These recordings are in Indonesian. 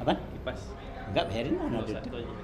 Apa? Kipas. Enggak, biarin lah. Oh, satu aja.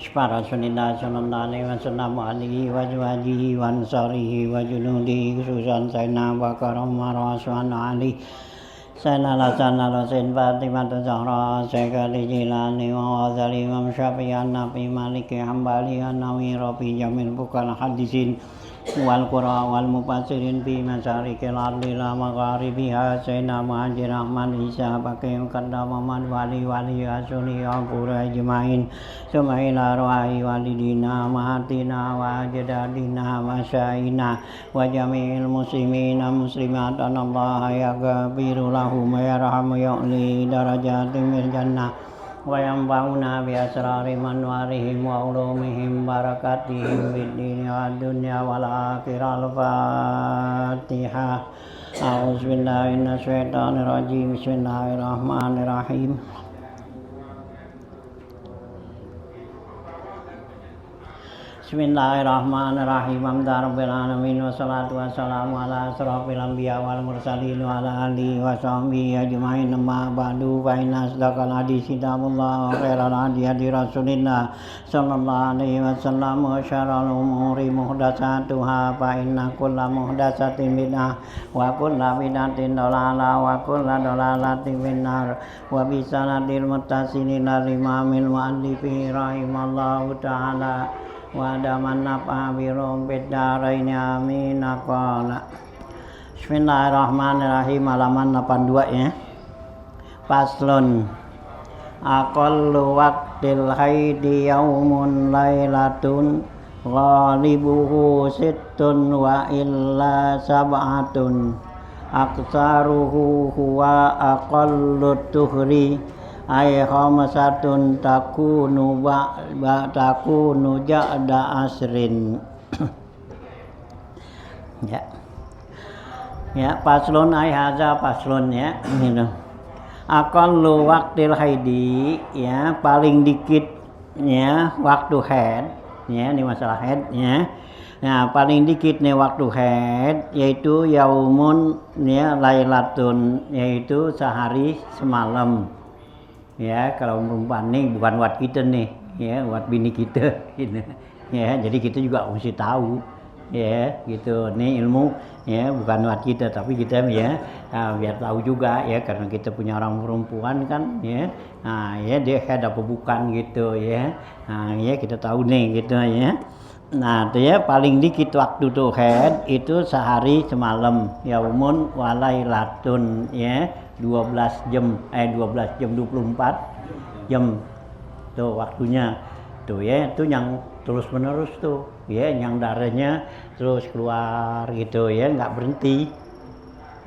Para Rasulillah sallallahu alaihi wasallam alihi wa azwajihi wa ansarihi wa junudihi khususan Sayyidina Abu Bakar Umar wa Usman Ali Sayyidina Hasan al-Husain Fatimah Zahra Sayyidina Jilani wa Ghazali Imam Syafi'i An-Nafi Maliki Hambali An-Nawawi Rafi Jamil Bukal Hadisin wal Qura wal Mufassirin fi Masarikil Ardi la Magharibiha Sayyidina Muhajir Ahmad Isa Baqi Muqaddam Muhammad Wali Wali Asuni Al-Qura Ajmain Sumaila Ruhai Walidina Mahatina wa Ajdadina Masyaina wa Jami'il Muslimina Muslimat Allah yaghfiru lahum wa yarhamu yu'li darajatim fil jannah wa yanfa'una bi asrari manwarihim wa ulumihim barakatihim fid dini wad dunya wal akhirah. Al-Fatihah. A'udzubillahi minasyaitonir rajim. Bismillahirrahmanirrahim. Bismillahirrahmanirrahim. Alhamdulillahirabbil alamin wassalatu wassalamu ala asrofil anbiya wal mursalin wa ala alihi wa sahbihi ajmain. Amma ba'du fa inna asdaqal haditsi kitabullah wa khairal hadi Rasulillah sallallahu alaihi wasallam wa syarrul umuri muhdatsatuha fa inna kulla muhdatsatin bid'ah wa kulla bid'atin dhalalah wa kulla dhalalatin finnar wa bi sanadil muttasilin ila imamil muallifi rahimallahu ta'ala wa daman nafa birum bidaraini amin. Qala Bismillahirrahmanirrahim. Halaman 82 ya. Faslun aqallu waqtil haidi yaumun lailatun ghalibuhu sittun wa illa sab'atun aktsaruhu huwa aqallu tuhri ay khamsatun takunu ja'da asrin. Ya paslon ay haza paslon ya gitu. Aqallu waqtil haidi ya paling dikit ya waktu haid ya, ini masalah haid ya. Nah, paling dikit nih waktu haid yaitu yaumun ya lailatun, yaitu sehari semalam. Ya, kalau perempuan nih bukan buat kita nih, ya, buat bini kita gitu. Ya, jadi kita juga mesti tahu. Ya, gitu. Nih ilmu ya bukan buat kita tapi kita ya biar tahu juga ya, karena kita punya orang perempuan kan ya. Nah, ya dia haid apa bukan gitu ya. Nah, ya kita tahu nih gitu ya. Nah, itu ya paling dikit waktu tuh haid itu sehari semalam, yaumun walailatun ya. 12 jam 24 jam tuh waktunya tuh ya, itu yang terus menerus tuh ya, yang darahnya terus keluar gitu ya, nggak berhenti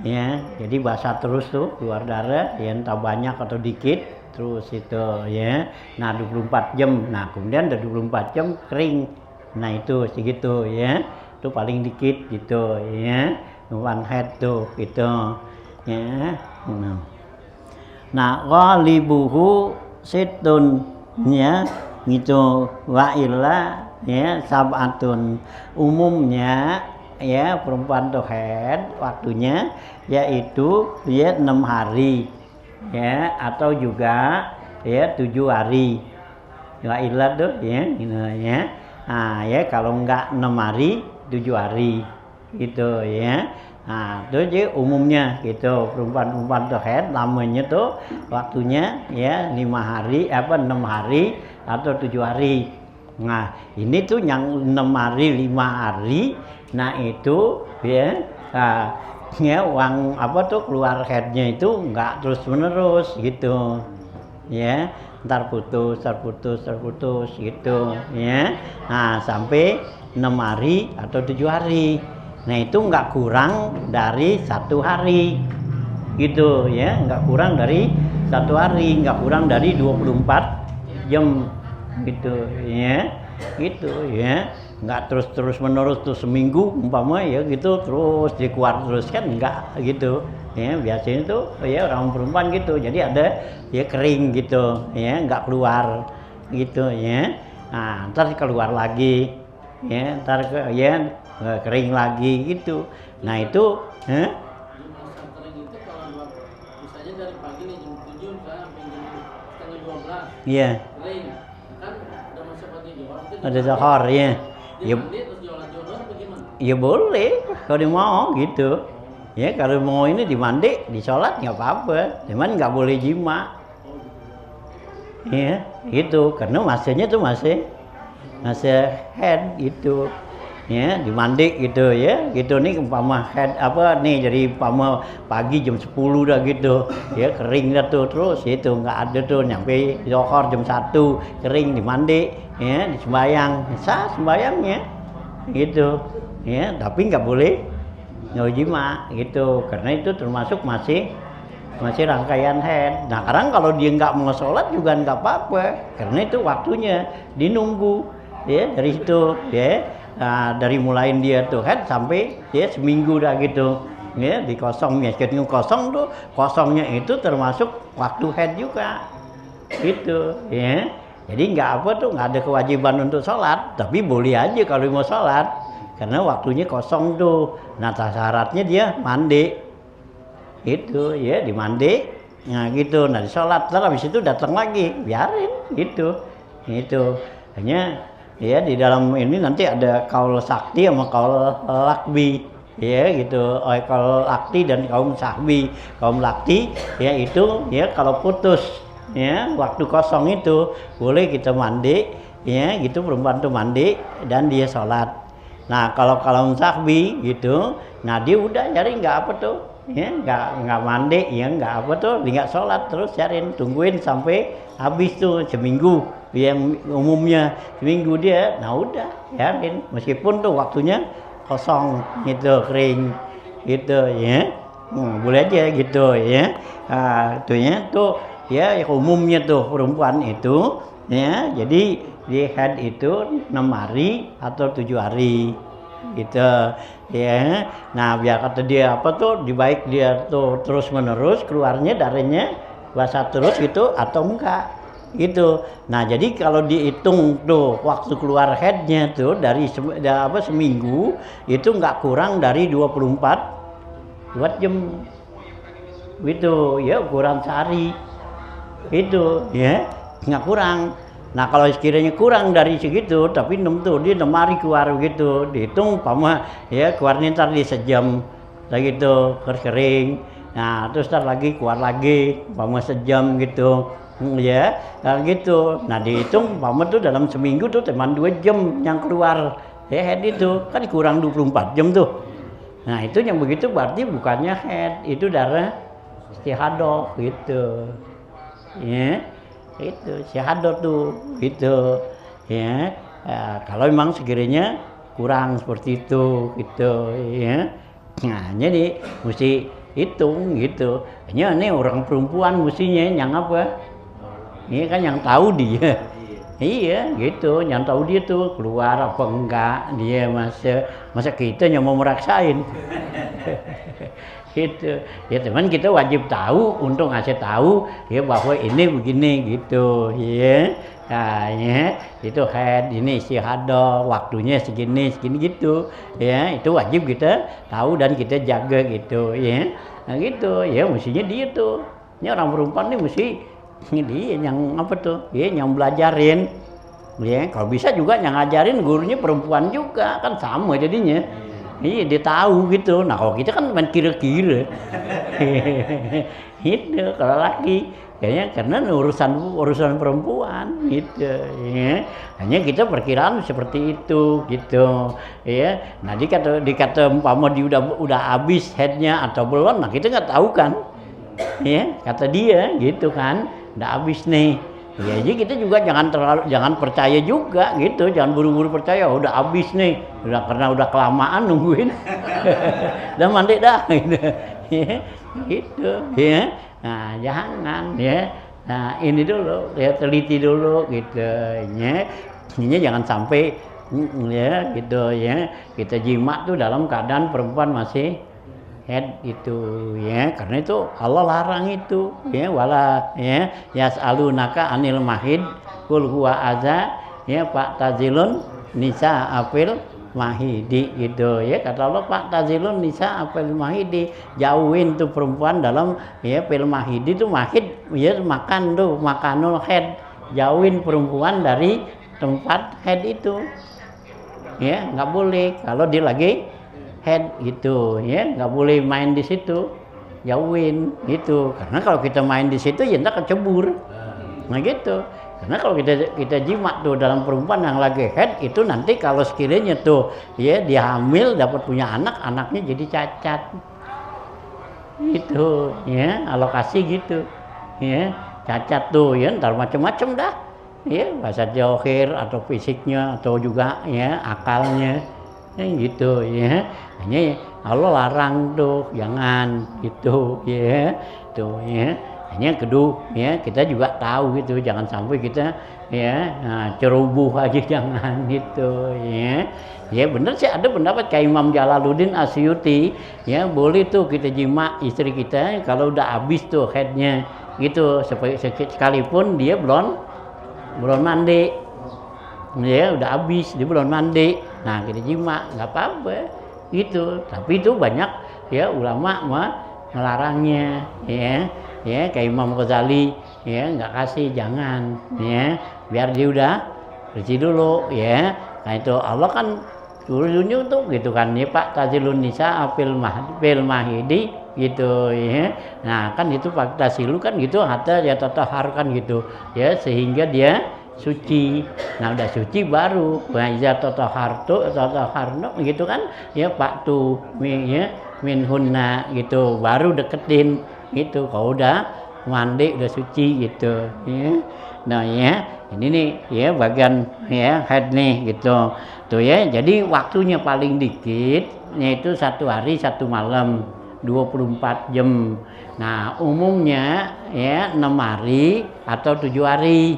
ya, jadi basah terus tuh keluar darah ya, entah banyak atau dikit terus itu ya. Nah 24 jam, nah kemudian dari 24 jam kering, nah itu segitu ya, itu paling dikit gitu ya, one head tuh gitu ya. Nah ghalibuhu situn ya gitu, wa illa ya sab'atun, umumnya ya perempuan tuh haid waktunya yaitu ya 6 hari ya, atau juga ya 7 hari, wa illa tuh ya gitu ya. Nah ya kalau enggak 6 hari 7 hari gitu ya. Nah, itu jadi umumnya gitu, perempuan-perempuan tuh haid lamanya tuh waktunya ya 5 hari, 6 hari atau 7 hari. Nah, ini tuh yang 6 hari, 5 hari, nah itu ya, ya uang keluar haidnya itu nggak terus-menerus gitu. Ya, ntar putus gitu ya. Nah, sampai 6 hari atau 7 hari. Nah, itu nggak kurang dari 1 hari gitu ya, nggak kurang dari 1 hari, nggak kurang dari 24 jam gitu ya, gitu ya, nggak terus menerus tuh seminggu umpama ya gitu terus dikeluar terus kan nggak gitu ya. Biasanya tuh ya orang perempuan gitu, jadi ada ya kering gitu ya, nggak keluar gitu ya. Nah, ntar keluar lagi ya, ntar kering lagi gitu. Nah itu masa kering itu kalau misalnya dari pagi nih jam 7 sampai jam setengah 12 iya kering kan udah masa pagi jual ada zohor ya. Dia mandi terus jualan bagaimana? Ya boleh kalau dia mau gitu ya, kalau mau ini dimandi disolat nggak apa-apa, cuman nggak boleh jima ya itu, karena masanya tuh masih head gitu ya, dimandi gitu ya gitu. Nih umpama head nih jadi umpama pagi jam 10 dah gitu ya, kering dah tuh terus itu nggak ada tuh nyampe zohor jam 1 kering, dimandi ya, disembayang sah sembayangnya gitu ya, tapi nggak boleh jima gitu, karena itu termasuk masih rangkaian haid. Nah, sekarang kalau dia nggak mau sholat juga nggak apa-apa, karena itu waktunya dinunggu ya dari situ ya. Nah, dari mulain dia tuh haid sampai ya seminggu dah gitu ya, di kosongnya. Ketika kosongnya itu termasuk waktu haid juga gitu ya. Jadi nggak ada kewajiban untuk sholat, tapi boleh aja kalau mau sholat karena waktunya kosong tuh. Nah, syaratnya dia mandi itu ya, dimandi nah gitu, nah sholat, terus habis itu datang lagi biarin gitu. Hanya ya di dalam ini nanti ada kaul sakti sama kaul lakbi ya gitu. Kaul lakti dan kaum sahbi. Kaum lakti ya itu ya kalau putus ya waktu kosong itu boleh kita mandi ya gitu, perempuan tuh mandi dan dia sholat. Nah, kalau kaum sahbi gitu, nah dia udah nyari ya nggak mandi ya nggak dia nggak sholat, terus cariin tungguin sampai habis tuh seminggu yang umumnya seminggu dia, nah udah yakin meskipun tuh waktunya kosong gitu, kering gitu ya. Boleh aja gitu ya. Tuh ya umumnya tuh perempuan itu ya, jadi di haid itu 6 hari atau 7 hari gitu ya. Nah, biar kata dia dibaik dia tuh terus menerus keluarnya darahnya basah terus gitu atau enggak gitu. Nah, jadi kalau dihitung tuh waktu keluar haidnya tuh dari seminggu itu enggak kurang dari 24 jam gitu ya, ukuran sehari itu ya, enggak kurang. Nah, kalau sekiranya kurang dari segitu, tapi dia 6 hari keluar gitu, dihitung ya keluarnya ntar di sejam lagi gitu, kering. Nah, terus ntar lagi keluar lagi, sejam gitu ya, gitu. Nah, dihitung tuh dalam seminggu tuh cuma 2 jam yang keluar ya head itu, kan kurang 24 jam tuh. Nah, itu yang begitu berarti bukannya head, itu darah istihadah gitu ya. Itu syahadat tuh gitu ya. Kalau memang sekiranya kurang seperti itu gitu ya. Nah, jadi mesti hitung gitu. Hanya ini orang perempuan mestinya yang ini kan yang tahu dia. Iya gitu, yang tahu dia tuh keluar apa enggak, dia masa kita yang mau meraksain. Gitu ya, teman kita wajib tahu untuk ngasih tahu ya bahwa ini begini gitu ya. Nah, ya itu haid, ini istihadah, waktunya segini gitu ya, itu wajib kita tahu dan kita jaga gitu ya. Nah, gitu ya, mestinya dia tuh ini orang perempuan nih mesti dia yang ya yang belajarin ya. Kalau bisa juga yang ngajarin gurunya perempuan juga kan sama jadinya Iya dia tahu gitu. Nah kalau kita kan main kira-kira. Itu kalau laki kayaknya karena urusan perempuan gitu ya. Hanya kita perkiraan seperti itu gitu ya. Nah dikata umpama dia udah habis headnya atau belum, nah kita nggak tahu kan ya, kata dia gitu kan udah habis nih ya. Jadi kita juga jangan percaya juga gitu, jangan buru-buru percaya udah habis nih karena udah kelamaan nungguin. Udah mandi dah gitu ya, gitu ya. Nah jangan ya, nah ini dulu ya, teliti dulu gitu ya. Ini jangan sampai ya gitu ya, kita jima tuh dalam keadaan perempuan masih head itu ya, karena itu Allah larang itu ya. Wala ya yas'alunaka anil mahid qul huwa adza ya Pak Tazilun nisa apil mahidi gitu ya, kata Allah Pak Tazilun nisa apil mahidi, jauhin tuh perempuan dalam ya pil mahidi tuh mahid ya makan tuh makanul head, jauhin perempuan dari tempat head itu ya, nggak boleh kalau dia lagi head gitu ya, nggak boleh main di situ, jauhin gitu. Karena kalau kita main di situ ya ntar kecebur. Nah gitu. Karena kalau kita jima tuh dalam perempuan yang lagi head itu, nanti kalau sekiranya tuh ya dia hamil dapat punya anak, anaknya jadi cacat. Gitu ya, alokasi gitu. Ya, cacat tuh ya ntar macam-macam dah. Ya, bahasa johir atau fisiknya atau juga ya akalnya. Ya, gitu ya. Hanya Allah larang tuh jangan gitu ya. Tuh ya. Hanya kedua ya, kita juga tahu gitu, jangan sampai kita ya ceroboh aja, jangan gitu ya. Ya benar sih, ada pendapat kayak Imam Jalaluddin Asyuti ya, boleh tuh kita jima istri kita kalau udah habis tuh headnya gitu, sekalipun dia belum mandi ya, udah habis dia belum mandi, nah kita jima nggak apa-apa gitu. Tapi itu banyak ya ulama melarangnya ya. Ya kayak Imam Ghazali ya, nggak kasih, jangan ya, biar dia udah bersih dulu ya. Nah itu Allah kan turun tuh gitu kan ya Pak Tazilun nisa apil mahidi gitu ya. Nah kan itu Pak Tazilu kan gitu, hatta ya tatahar kan gitu ya, sehingga dia suci. Nah udah suci baru iza tatahartu tataharno gitu kan ya Pak tuh ya minhunna gitu, baru deketin gitu. Kalau udah mandi udah suci gitu ya. Nah ya ini nih ya bagian ya head nih gitu tuh ya. Jadi waktunya paling dikit yaitu 1 hari 1 malam 24 jam. Nah umumnya ya 6 hari atau 7 hari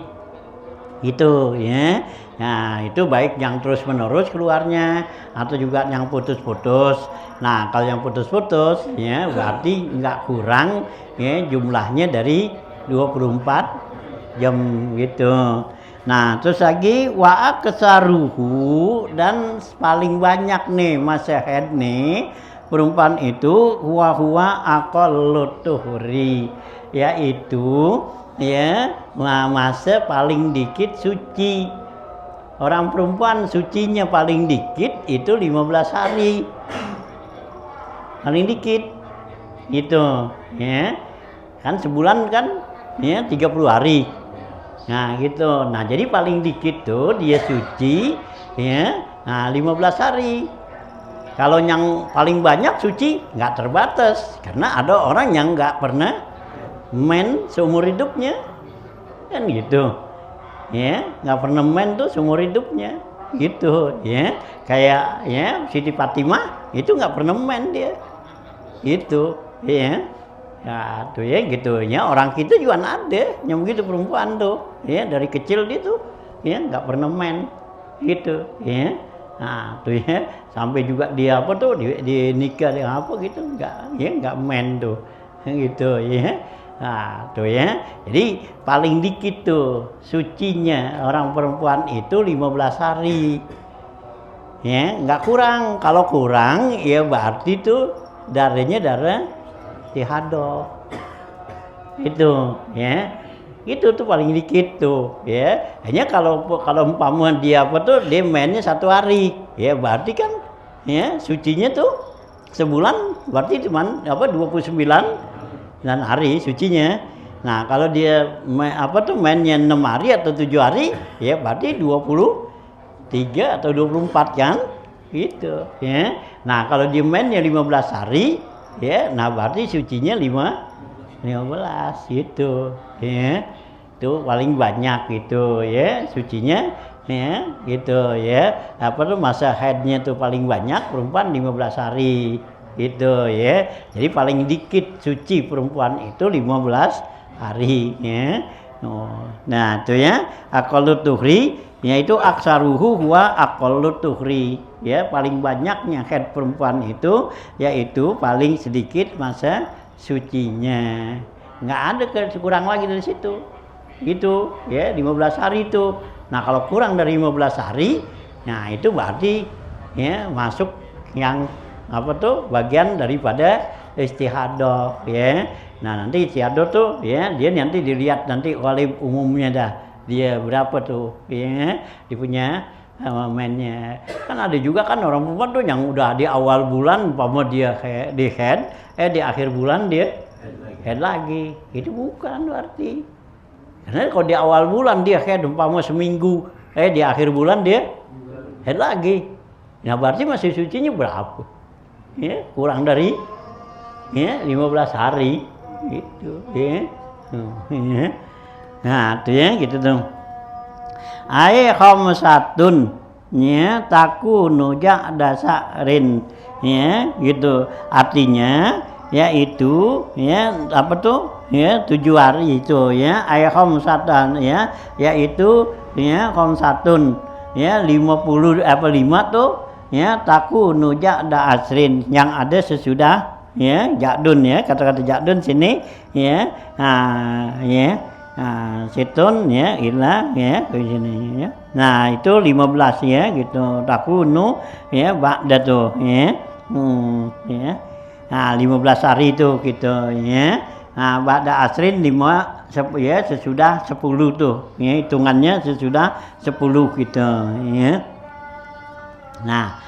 gitu ya. Nah itu baik yang terus menerus keluarnya atau juga yang putus-putus. Nah kalau yang putus-putus ya berarti nggak kurang ya jumlahnya dari 24 jam gitu. Nah terus lagi wa kesaruhu, dan paling banyak nih masa head nih perempuan itu huwa aqallut tuhri, yaitu ya masa paling dikit suci. Orang perempuan sucinya paling dikit itu 15 hari. Paling dikit gitu ya. Kan sebulan kan ya 30 hari. Nah gitu. Nah jadi paling dikit tuh dia suci ya 15 hari. Kalau yang paling banyak suci nggak terbatas, karena ada orang yang nggak pernah men seumur hidupnya kan gitu ya, nggak pernah men tuh seumur hidupnya gitu ya. Kayak ya Siti Fatimah itu nggak pernah men dia gitu ya. Ya tuh ya gitu ya, orang kita juga ada yang begitu perempuan tuh ya, dari kecil dia tuh ya nggak pernah men gitu ya. Nah tuh ya sampai juga dia apa tuh di nikah dia apa gitu nggak men tuh gitu ya. Nah tuh ya, jadi paling dikit tuh sucinya orang perempuan itu 15 hari ya, nggak kurang. Kalau kurang ya berarti tuh darahnya darah istihadah itu ya, itu tuh paling dikit tuh ya. Hanya kalau umpama dia apa tuh dia mainnya 1 hari ya, berarti kan ya sucinya tuh sebulan berarti cuma 29 dan hari sucinya. Nah, kalau dia mainnya 6 hari atau 7 hari, ya berarti 23 atau 24 kan? Gitu, ya. Nah, kalau dia mainnya 15 hari, ya, nah berarti sucinya 15 gitu, ya. Itu paling banyak gitu, ya, sucinya, ya, gitu, ya. Masa haidnya tuh paling banyak perempuan 15 hari. Gitu ya. Jadi paling dikit suci perempuan itu 15 hari ya. Nah, itu ya aqallut tuhri yaitu aksaruhu huwa aqallut tuhri ya, paling banyaknya haid perempuan itu yaitu paling sedikit masa sucinya. Enggak ada kurang lagi dari situ. Gitu ya, 15 hari itu. Nah, kalau kurang dari 15 hari, nah itu berarti ya masuk yang bagian daripada istihadah ya. Nah, nanti istihadah tuh ya dia nanti dilihat nanti oleh umumnya dah dia berapa tuh ya, dia punya mennya. Kan ada juga kan orang perempuan tuh yang udah di awal bulan umpama dia di head, di akhir bulan dia head lagi. Itu bukan berarti. Karena kalau di awal bulan dia head umpama seminggu, di akhir bulan dia head lagi. Nah, berarti masih sucinya berapa? Ya, kurang dari ya 15 hari gitu ya. Nah, itu ya gitu dong. Ai khamsatun ya takunu ja'dasarin ya gitu. Artinya yaitu ya ya 7 hari itu ya ai khamsatan ya yaitu ya khamsatun ya 50 5 tuh ya takunu ja'da asrin yang ada sesudah ya ja'dun ya, kata-kata ja'dun sini ya. Nah, ya. Nah, situn ya ila ya ke sini ya. Nah, itu 15 ya gitu. Takunu ya ba'da tuh ya. Ya. Nah, 15 hari itu gitu ya. Nah, ba'da asrin 5 ya sesudah 10 tuh. Ya, hitungannya sesudah 10 gitu ya. Nah,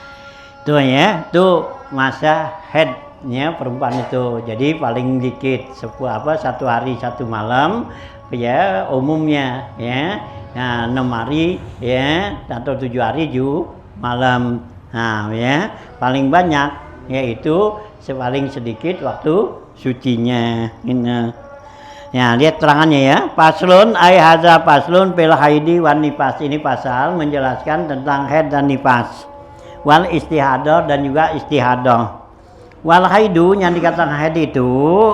tuh ya, tuh masa haidnya perempuan itu. Jadi paling dikit 1 hari 1 malam ya umumnya ya. Nah, 6 hari ya atau 7 hari malam. Nah, ya, paling banyak yaitu paling sedikit waktu sucinya. Ini. Ya, lihat terangannya ya. Paslun ai hadza paslun fil haidi wan nifas. Ini pasal menjelaskan tentang haid dan nifas. Wal istihadah dan juga istihadah. Wal haidu yang dikatakan haid itu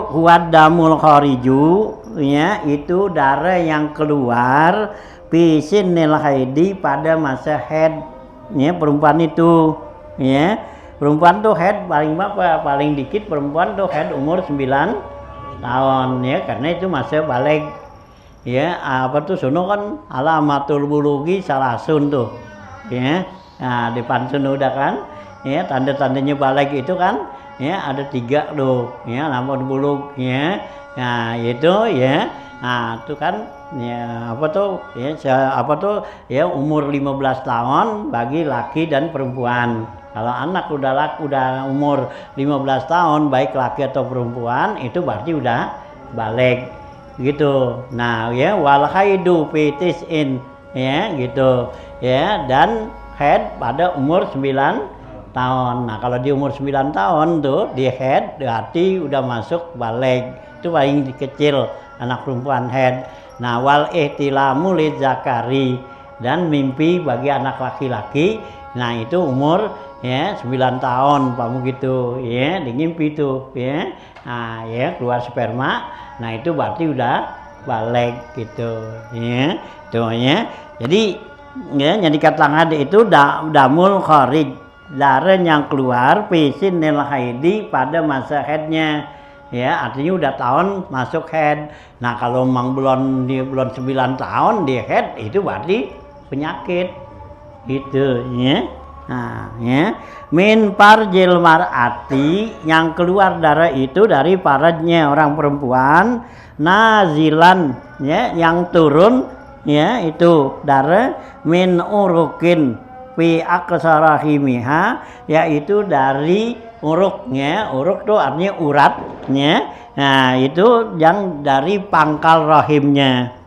huwad damul khariju ya, itu darah yang keluar fisinil haidi pada masa haid ya perempuan itu ya. Perempuan tuh haid paling dikit perempuan tuh haid umur 9 tahun ya, karena itu masa balik ya. Sono kan alamatul bulughi salasun tuh ya. Nah, depan sono udah kan ya, tanda-tandanya balik itu kan ya ada 3 tuh ya, alamatul bulugh ya. Nah, itu ya. Nah, itu kan ya ya umur 15 tahun bagi laki dan perempuan. Kalau anak udah umur 15 tahun baik laki atau perempuan itu berarti udah balik gitu. Nah, ya wal haidu fitis'in ya gitu ya, dan haid pada umur 9 tahun. Nah, kalau di umur 9 tahun tuh di haid berarti udah masuk balik. Itu paling kecil anak perempuan haid. Nah, wal ihtilamu lidzakari, dan mimpi bagi anak laki-laki. Nah, itu umur ya 9 tahun pamu gitu ya, ngimpi tuh ya. Nah, ya keluar sperma. Nah, itu berarti udah balik gitu ya. Tuh ya. Jadi ya yang dikatakan itu damul kharij, darah yang keluar fisinil haidi pada masa haidnya ya, artinya udah tahun masuk haid. Nah, kalau memang belum 9 tahun di haid itu berarti penyakit gitu ya. Nah, ya min farjil mar'ati, yang keluar darah itu dari farajnya orang perempuan, nazilan ya yang turun ya itu darah min urukin fi aqsarahimiha, yaitu dari uruknya. Uruk itu artinya uratnya. Nah, itu yang dari pangkal rahimnya.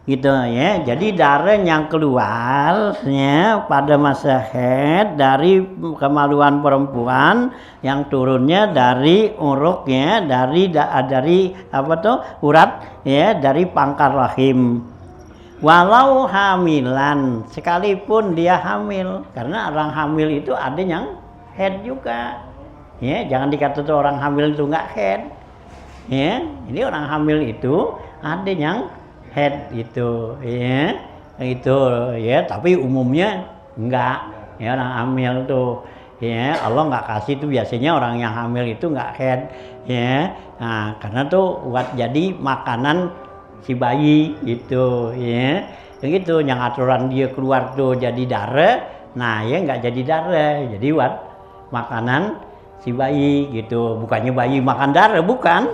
Gitu ya. Jadi darah yang keluarnya pada masa haid dari kemaluan perempuan yang turunnya dari uruknya, dari apa tuh? Urat ya, dari pangkal rahim. Walau hamilan, sekalipun dia hamil, karena orang hamil itu ada yang haid juga. Ya, jangan dikata tuh orang hamil itu enggak haid. Ya, ini orang hamil itu ada yang haid itu, ya, itu, ya. Tapi umumnya enggak, ya, orang hamil tuh, ya. Allah enggak kasih tuh biasanya orang yang hamil itu enggak haid, ya. Nah, karena tuh buat jadi makanan si bayi itu, ya. Begitu, yang aturan dia keluar tuh jadi darah, nah ya enggak jadi darah, jadi buat makanan si bayi gitu. Bukannya bayi makan darah, bukan.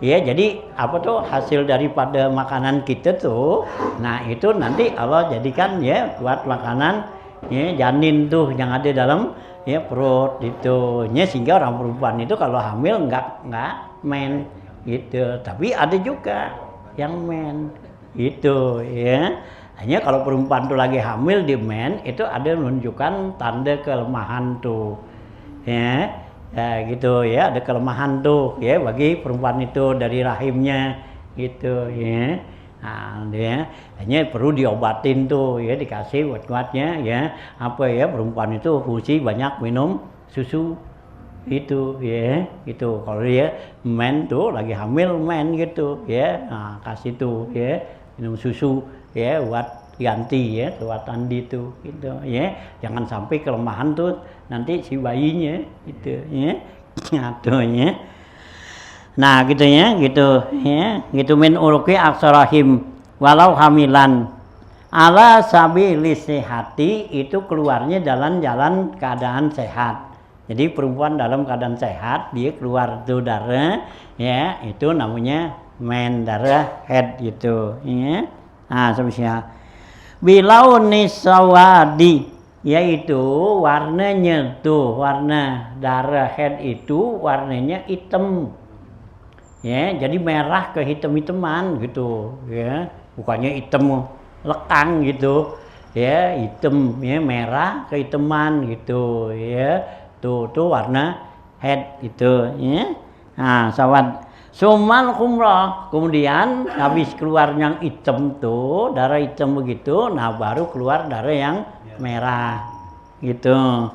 Ya, jadi apa tuh hasil daripada makanan kita tuh, nah itu nanti Allah jadikan ya buat makanan ya janin tuh yang ada dalam ya perut itu. Ya, sehingga orang perempuan itu kalau hamil enggak men gitu. Tapi ada juga yang men itu ya. Hanya kalau perempuan tuh lagi hamil di men itu ada menunjukkan tanda kelemahan tuh. Ya. Ya, gitu ya, ada kelemahan tuh ya bagi perempuan itu dari rahimnya gitu ya. Nah, dia hanya perlu diobatin tuh ya, dikasih kuat-kuatnya ya. Apa ya, perempuan itu mesti banyak minum susu itu ya, gitu. Kalau dia men tuh lagi hamil men gitu ya. Nah, kasih tuh ya minum susu ya buat ganti ya kekuatan itu gitu ya, jangan sampai kelemahan tuh nanti si bayinya gitu ya, ngatunya. Nah gitu ya, gitu min uruki aksarahim walau hamilan ala sabilis sehati, itu keluarnya dalam jalan keadaan sehat. Jadi perempuan dalam keadaan sehat dia keluar tuh darah ya, itu namanya men, darah haid gitu ya. Nah sebenarnya bilauni sawadi, yaitu warnanya tuh, warna darah haid itu warnanya hitam ya, jadi merah ke hitam-hitaman gitu ya, bukannya hitam lekang gitu ya, hitam ya, merah ke hitaman gitu ya, tuh warna haid itu ya. Nah sawad sumal khumrah, kemudian habis keluar yang hitam tuh, darah hitam begitu, nah baru keluar darah yang merah gitu.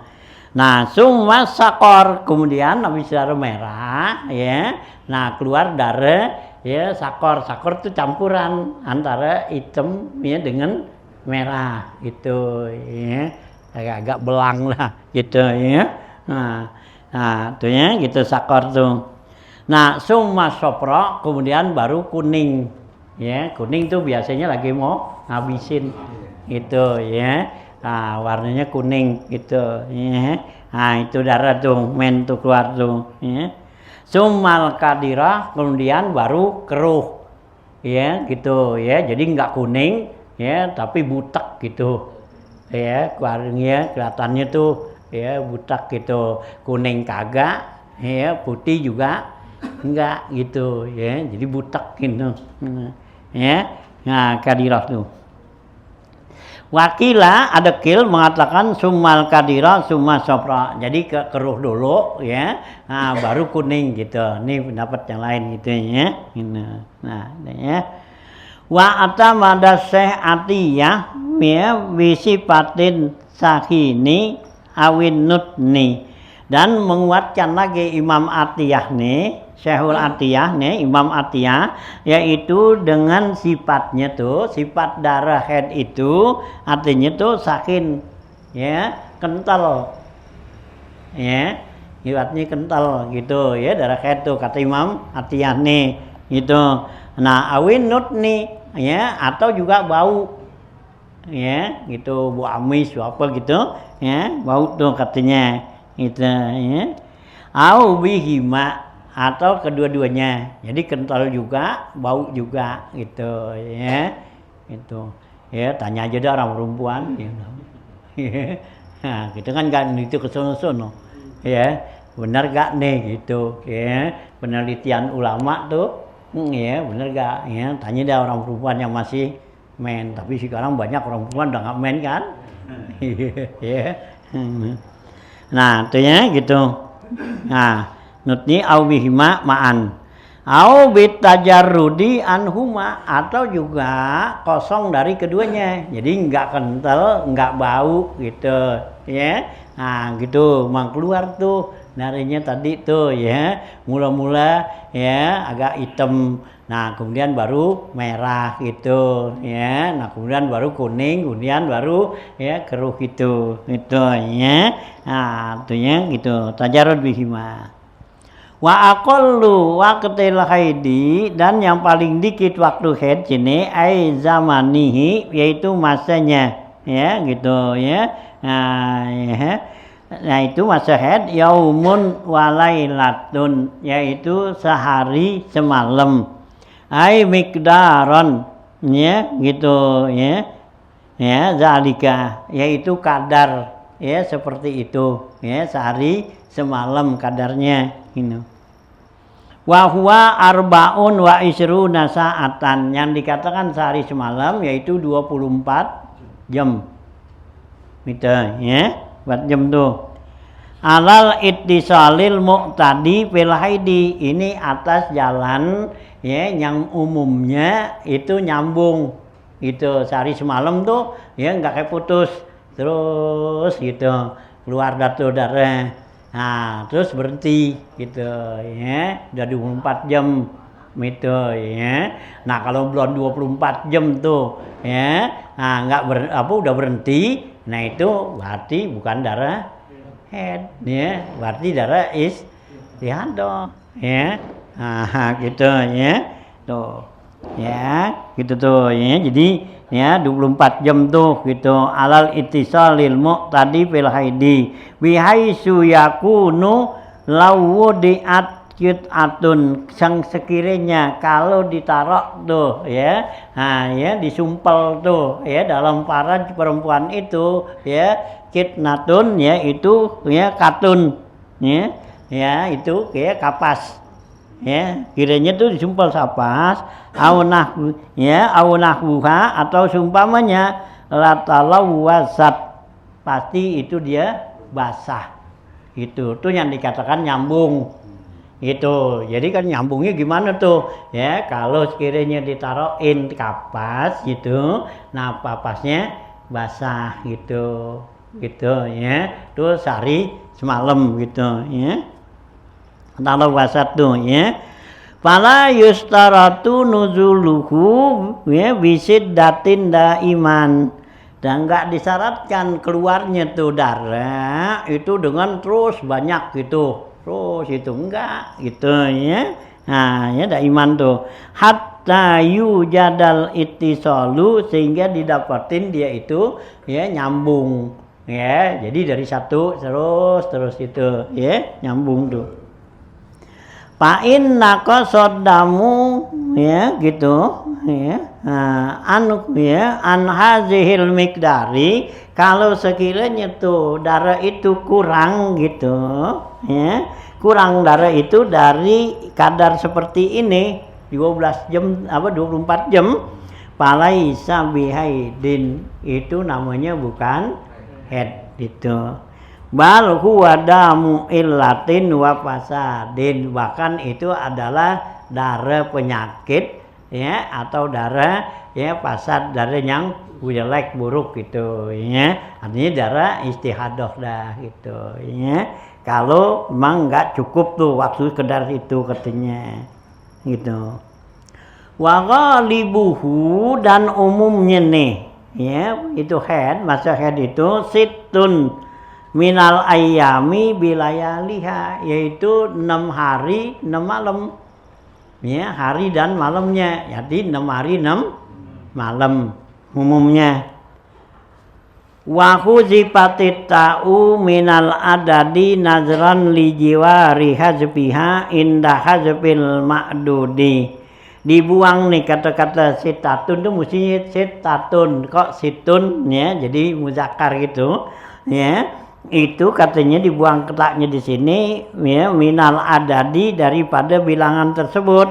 Nah summa sakor, kemudian habis darah merah ya, nah keluar darah ya sakor. Sakor itu campuran antara hitam ya dengan merah gitu ya, agak belang lah gitu ya. Nah tuh ya gitu sakor tuh. Nah, summa sopro, kemudian baru kuning. Ya, kuning tuh biasanya lagi mau ngabisin gitu ya. Nah, warnanya kuning gitu ya. Nah, itu darah tuh men tuh keluar tuh ya. Summal kadirah, kemudian baru keruh. Ya, gitu ya. Jadi enggak kuning ya, tapi butek gitu. Ya, keluarnya kelihatannya tuh ya butek gitu. Kuning kagak, ya, putih juga enggak gitu ya, jadi butek gitu ya. Nah kadirah tuh wakila ada kil mengatakan sumal kadirah summa sopra, jadi keruh dulu ya, nah baru kuning gitu. Ini pendapat yang lain gitu ya. Nah ya wa atamada syekh atiyah ya bisipatin sakini awin nutni, dan menguatkan lagi Imam Atiyah nih, Syekhul Atiyah nih, Imam Atiyah, yaitu dengan sifatnya tuh, sifat darah haid itu artinya tuh sakin ya, kental ya, sifatnya kental gitu ya, darah haid tuh kata Imam Atiyah nih gitu. Nah awin nut nih ya, atau juga bau ya gitu, bau amis apa gitu ya, bau tuh katanya gitu ya. Au bihima, atau kedua-duanya, jadi kental juga, bau juga gitu ya. Itu ya, tanya aja dah orang perempuan gitu. Nah, gitu kan nggak itu ke sono-sono, ya benar gak nih gitu, ya penelitian ulama tuh, ya benar gak, ya tanya dah orang perempuan yang masih main, tapi sekarang banyak orang perempuan udah nggak main kan, ya. Nah, itu ya gitu. Nah, nutni au bihima ma'an. Au bitajarrudi anhuma, atau juga kosong dari keduanya. Jadi enggak kental, enggak bau gitu, ya. Nah, gitu mang keluar tuh darinya tadi tuh ya. Mula-mula ya agak hitam. Nah, kemudian baru merah gitu, ya. Nah, kemudian baru kuning, kemudian baru ya keruh gitu. Gitu ya. Nah, itunya gitu. Tajarrud bihima. Wa aqallu waqtil haidi, dan yang paling dikit waktu haid ini ai zamanihi, yaitu masanya, ya gitu ya. Nah itu masa haid yaumun walailatun, yaitu sehari semalam. Ai miqdaron, ya gitu ya. Ya zalika, yaitu kadar, ya seperti itu, ya sehari semalam kadarnya ini. Wa huwa arbaun wa isruna sa'atan, yang dikatakan sehari semalam yaitu 24 jam. Gitu ya, 4 jam tuh. Alal ittisalil muqtadi fil haidi, ini atas jalan ya yang umumnya itu nyambung. Itu sehari semalam tuh ya enggak kayak putus terus gitu, keluar darah. Nah, terus berhenti gitu ya. Udah 24 jam gitu ya. Nah, kalau belum 24 jam tuh ya, nah udah berhenti. Nah, itu berarti bukan darah haid ya, berarti darah istihadah ya. Nah, gitu ya. Tuh. Ya, gitu tuh ya. Jadi ya 24 jam tuh gitu, alal ittisalil muqtadi fil haidi bihaisu yakunu lawudiat qit'atun, sang sekiranya kalau ditaruh tuh ya. Nah, ya disumpel tuh ya dalam para perempuan itu ya, qit'atun ya itu ya katun ya. Ya itu kayak kapas. Ya, kiranya tuh disumpel sapas, aunahbuha atau seumpamanya latalau wasat, pasti itu dia basah. Itu tuh yang dikatakan nyambung. Itu. Jadi kan nyambungnya gimana tuh? Ya, kalau sekiranya ditaruhin kapas gitu, nah papasnya basah gitu. Gitu ya. Tuh sehari semalam gitu ya. Kalau wasat tuh ya, fala yustaratu nuzuluhu ya bisid datin daiman, dan enggak disyaratkan keluarnya tuh darah itu dengan terus banyak gitu, terus itu enggak gitu ya. Nah ya daiman tuh hatta yujadal ittisalu, sehingga didapatin dia itu ya nyambung ya, jadi dari satu terus itu ya nyambung tuh. Fa'in naqasaddamu ya gitu ya. An hazihil miqdari, kalau sekiranya tuh darah itu kurang gitu ya, kurang darah itu dari kadar seperti ini 12 jam 24 jam, falaisa bihaidin, itu namanya bukan haid gitu. Bal huwa damu illatin wa fasadin, bahkan itu adalah darah penyakit ya, atau darah ya fasad, darah yang jelek buruk gitu ya, artinya darah istihadah dah gitu ya, kalau memang nggak cukup tuh waktu sekedar itu katanya gitu. Wa ghalibuhu, dan umumnya nih ya itu haid, masa haid itu situn minal ayyami bilayaliha, yaitu 6 hari 6 malam ya, hari dan malamnya, jadi 6 hari 6 malam umumnya. Wa khuzifatit ta'u minal adadi nazran li jiwari hazbiha inda hazbil ma'dudi, dibuang nih kata-kata sitatun tuh mestinya sitatun, kok situn ya, jadi muzakkar gitu ya. Itu katanya dibuang ketaknya di sini ya, minal adadi, daripada bilangan tersebut.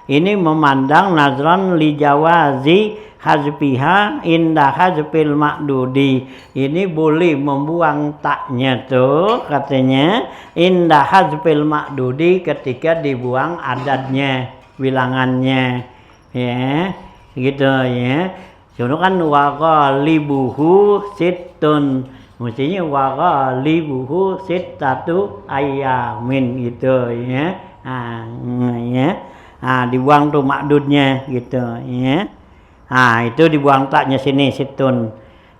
Ini memandang nazran li jawazi hazbiha inda hazbil ma'dudi. Ini boleh membuang taknya tuh katanya inda hazbil ma'dudi, ketika dibuang adadnya, bilangannya ya gitu ya. Contoh kan wa ghalibuhu sittun, mestinya wa ghalibuhu sittatu ayamin gitu ya. Ya. Dibuang tuh makdudnya gitu ya. Itu dibuang taknya sini situn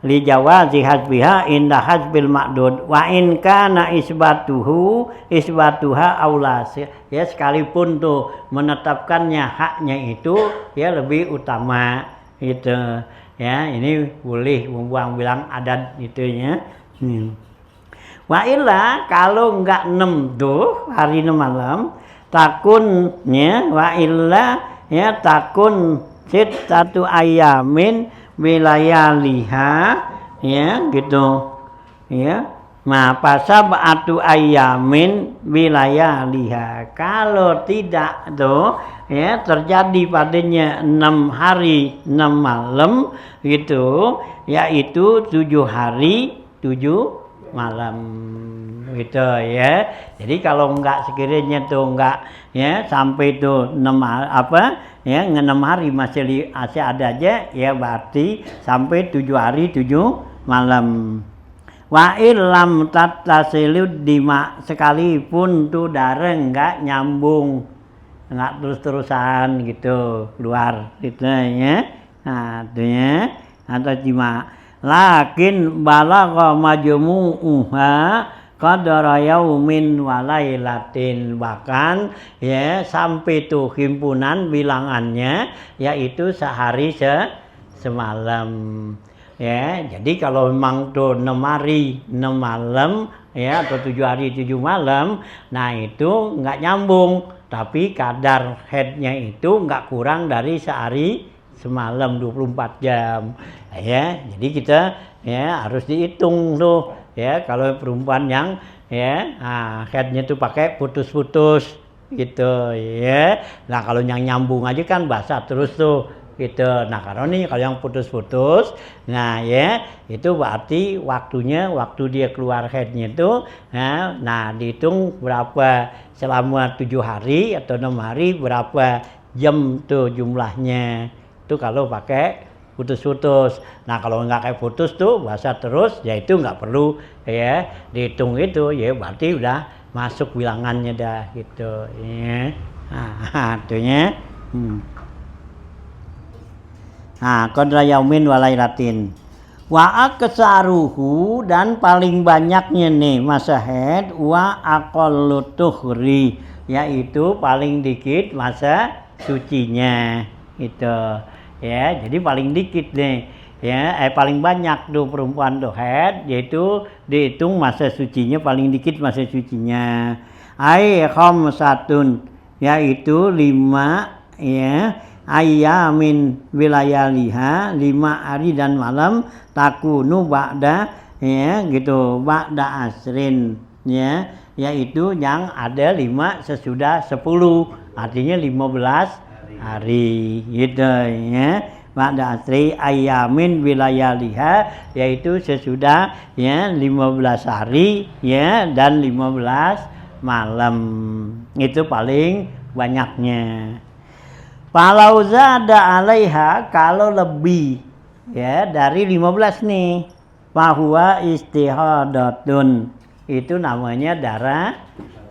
li jawazi hasbiha inda hasbil makdud wa in kana isbatuha aula, ya sekalipun tuh menetapkannya haknya itu ya lebih utama gitu ya. Ini boleh membuang bilang adat gitu ya. Wa illa, kalau enggak 6 tuh hari 6 malam, takunnya wa illa ya takun sittatu ayamin wilayaliha ya gitu ya. Pasab'atu ayamin wilayaliha, kalau tidak tuh ya terjadi padanya 6 hari 6 malam gitu, yaitu 7 hari 7 malam gitu ya. Jadi kalau enggak sekiranya tuh enggak ya sampai tuh 6 hari masih ada aja ya, berarti sampai 7 hari 7 malam. Wa illam tattasilud dima, sekalipun tuh darah enggak nyambung, enggak terus-terusan gitu keluar gitu ya. Itu ya, atau dima. Lakin balagha majmu'uha qadara yaumin wa lailatin, bahkan ya sampai tuh himpunan bilangannya yaitu sehari semalam ya. Jadi kalau memang tuh 6 hari 6 malam ya, atau 7 hari 7 malam, nah itu nggak nyambung, tapi kadar headnya itu nggak kurang dari sehari semalam 24 jam ya. Jadi kita ya harus dihitung tuh ya, kalau perempuan yang ya headnya tuh pakai putus-putus gitu ya. Nah kalau yang nyambung aja kan basah terus tuh gitu. Nah karena nih kalau yang putus-putus, nah ya itu berarti waktu dia keluar headnya itu nah dihitung berapa selama 7 hari atau 6 hari, berapa jam tuh jumlahnya. Itu kalau pakai putus-putus. Nah kalau nggak kayak putus tuh basah terus, ya itu nggak perlu ya dihitung itu ya, berarti udah masuk bilangannya dah gitu ya. Itunya qadra yaumin wa lailatin. Wa aksaruhu, dan paling banyaknya nih masa haid, wa aqallu tuhri, yaitu paling dikit masa sucinya itu ya. Jadi paling dikit nih ya, paling banyak tuh perempuan tuh haid, yaitu dihitung masa sucinya paling dikit masa sucinya. Khamsatun, yaitu 5 ya, ayamin wilayaliha, 5 hari dan malam, takunu ba'da ya gitu, ba'da asrin ya, yaitu yang ada 5 sesudah 10, artinya 15 hari gitu ya. Ba'da asri ayamin wilayaliha, yaitu sesudah ya 15 hari ya dan 15 malam, itu paling banyaknya. Falau zada alaiha, kalau lebih ya dari 15 nih, fahuwa istihadatun, itu namanya darah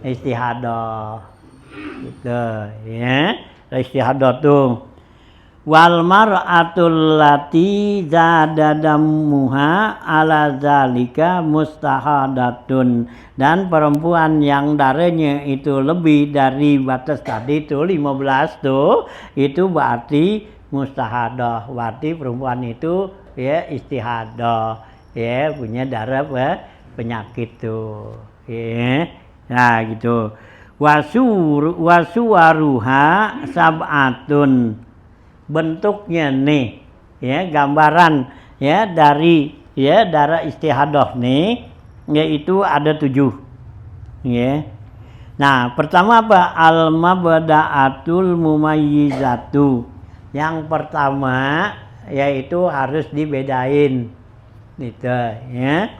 istihadah gitu ya, istihadatu. Wal mar'atul lati zada dammuha ala zalika mustahadatun, dan perempuan yang darahnya itu lebih dari batas tadi tuh 15 tuh, itu berarti mustahadah, berarti perempuan itu ya istihadah ya, punya darah penyakit tuh ya. Nah gitu. Wasuwaruha sab'atun. Bentuknya nih ya, gambaran ya dari ya darah istihadah nih yaitu ada 7 ya. Nah, pertama apa? Al-mabda'atul mumayyizatu. Yang pertama yaitu harus dibedain gitu ya.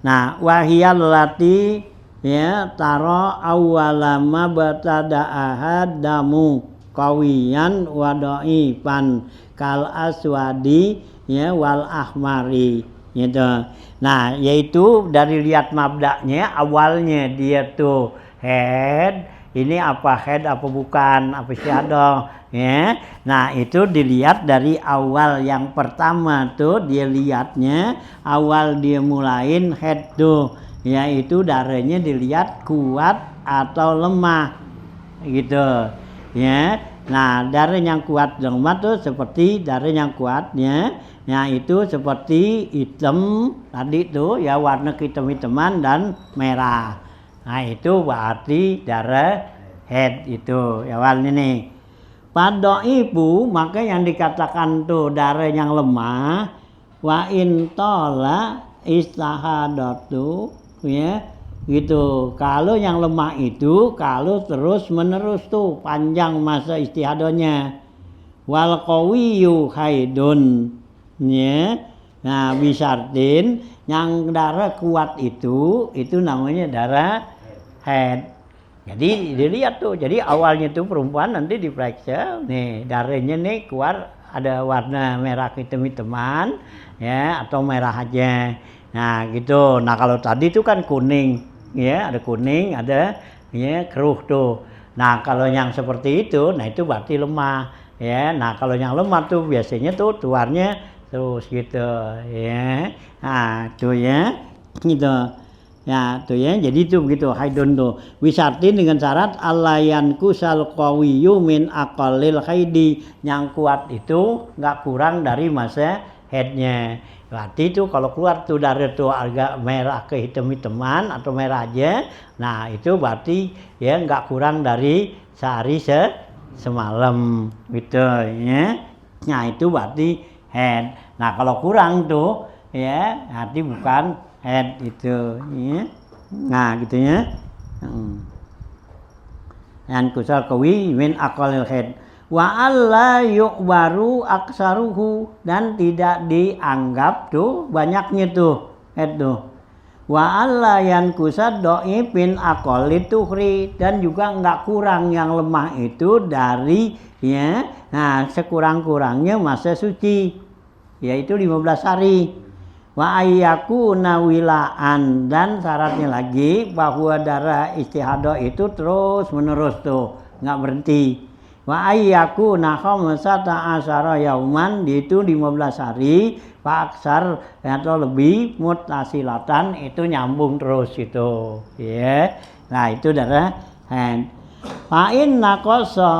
Nah, wahiyal lati ya taro awwalama batada'ahad damu kawiyan wadaipan kal aswadi ya wal ahmari gitu. Nah, yaitu dari lihat mabda'nya, awalnya dia tuh head, ini apa head apa bukan, apa istihadah ya. Nah, itu dilihat dari awal yang pertama tuh dia lihatnya awal dia mulain head tuh yaitu darahnya dilihat kuat atau lemah gitu ya. Nah, darah yang kuat dan lemah tuh seperti darah yang kuatnya ya itu seperti hitam tadi tuh ya, warna hitam-hitaman dan merah. Nah, itu berarti darah head itu ya awalnya nih. Pada ibu maka yang dikatakan tuh darah yang lemah wa intola istahadatu ya gitu. Kalau yang lemah itu kalau terus menerus tuh panjang masa istihadahnya. Wal qawiyyu haidun ya. Nah, bisartin yang darah kuat itu namanya darah head. Jadi dilihat tuh, jadi awalnya tuh perempuan nanti diperiksa nih darahnya nih keluar ada warna merah hitam-hitaman ya atau merah aja. Nah, gitu. Nah, kalau tadi tuh kan kuning ya, ada kuning, ada ya keruh tuh. Nah, kalau yang seperti itu, nah itu berarti lemah ya. Nah, kalau yang lemah tuh biasanya tuh keluarnya terus gitu ya. Nah, tuh ya gitu. Ya, tuh ya. Jadi itu begitu haidun tuh. Wisartin dengan syarat alayan kusal qawiyyu min aqallil haidi. Yang kuat itu enggak kurang dari masa headnya. Berarti itu kalau keluar tuh darah tuh agak merah ke hitam-hitaman atau merah aja, nah itu berarti ya nggak kurang dari sehari semalam gitu ya. Nah, itu berarti head. Nah, kalau kurang tuh ya berarti bukan head itu ya. Nah, gitu ya. Yang kusal kawi min aqalil head. Wa alla yu'baru aksaruhu, dan tidak dianggap tuh banyaknya tuh itu. Wa alla yankusad dhaifin aqallit tuhri, dan juga enggak kurang yang lemah itu dari ya nah sekurang-kurangnya masa suci yaitu 15 hari. Wa ayyakuna wilaan, dan syaratnya lagi bahwa darah istihadah itu terus menerus tuh enggak berhenti. Wa ayyakuna khamsata asyara yauman, itu 15 hari paksar atau lebih mutasilatan, itu nyambung terus itu ya. Nah, itu darah hand. Fa inna qasa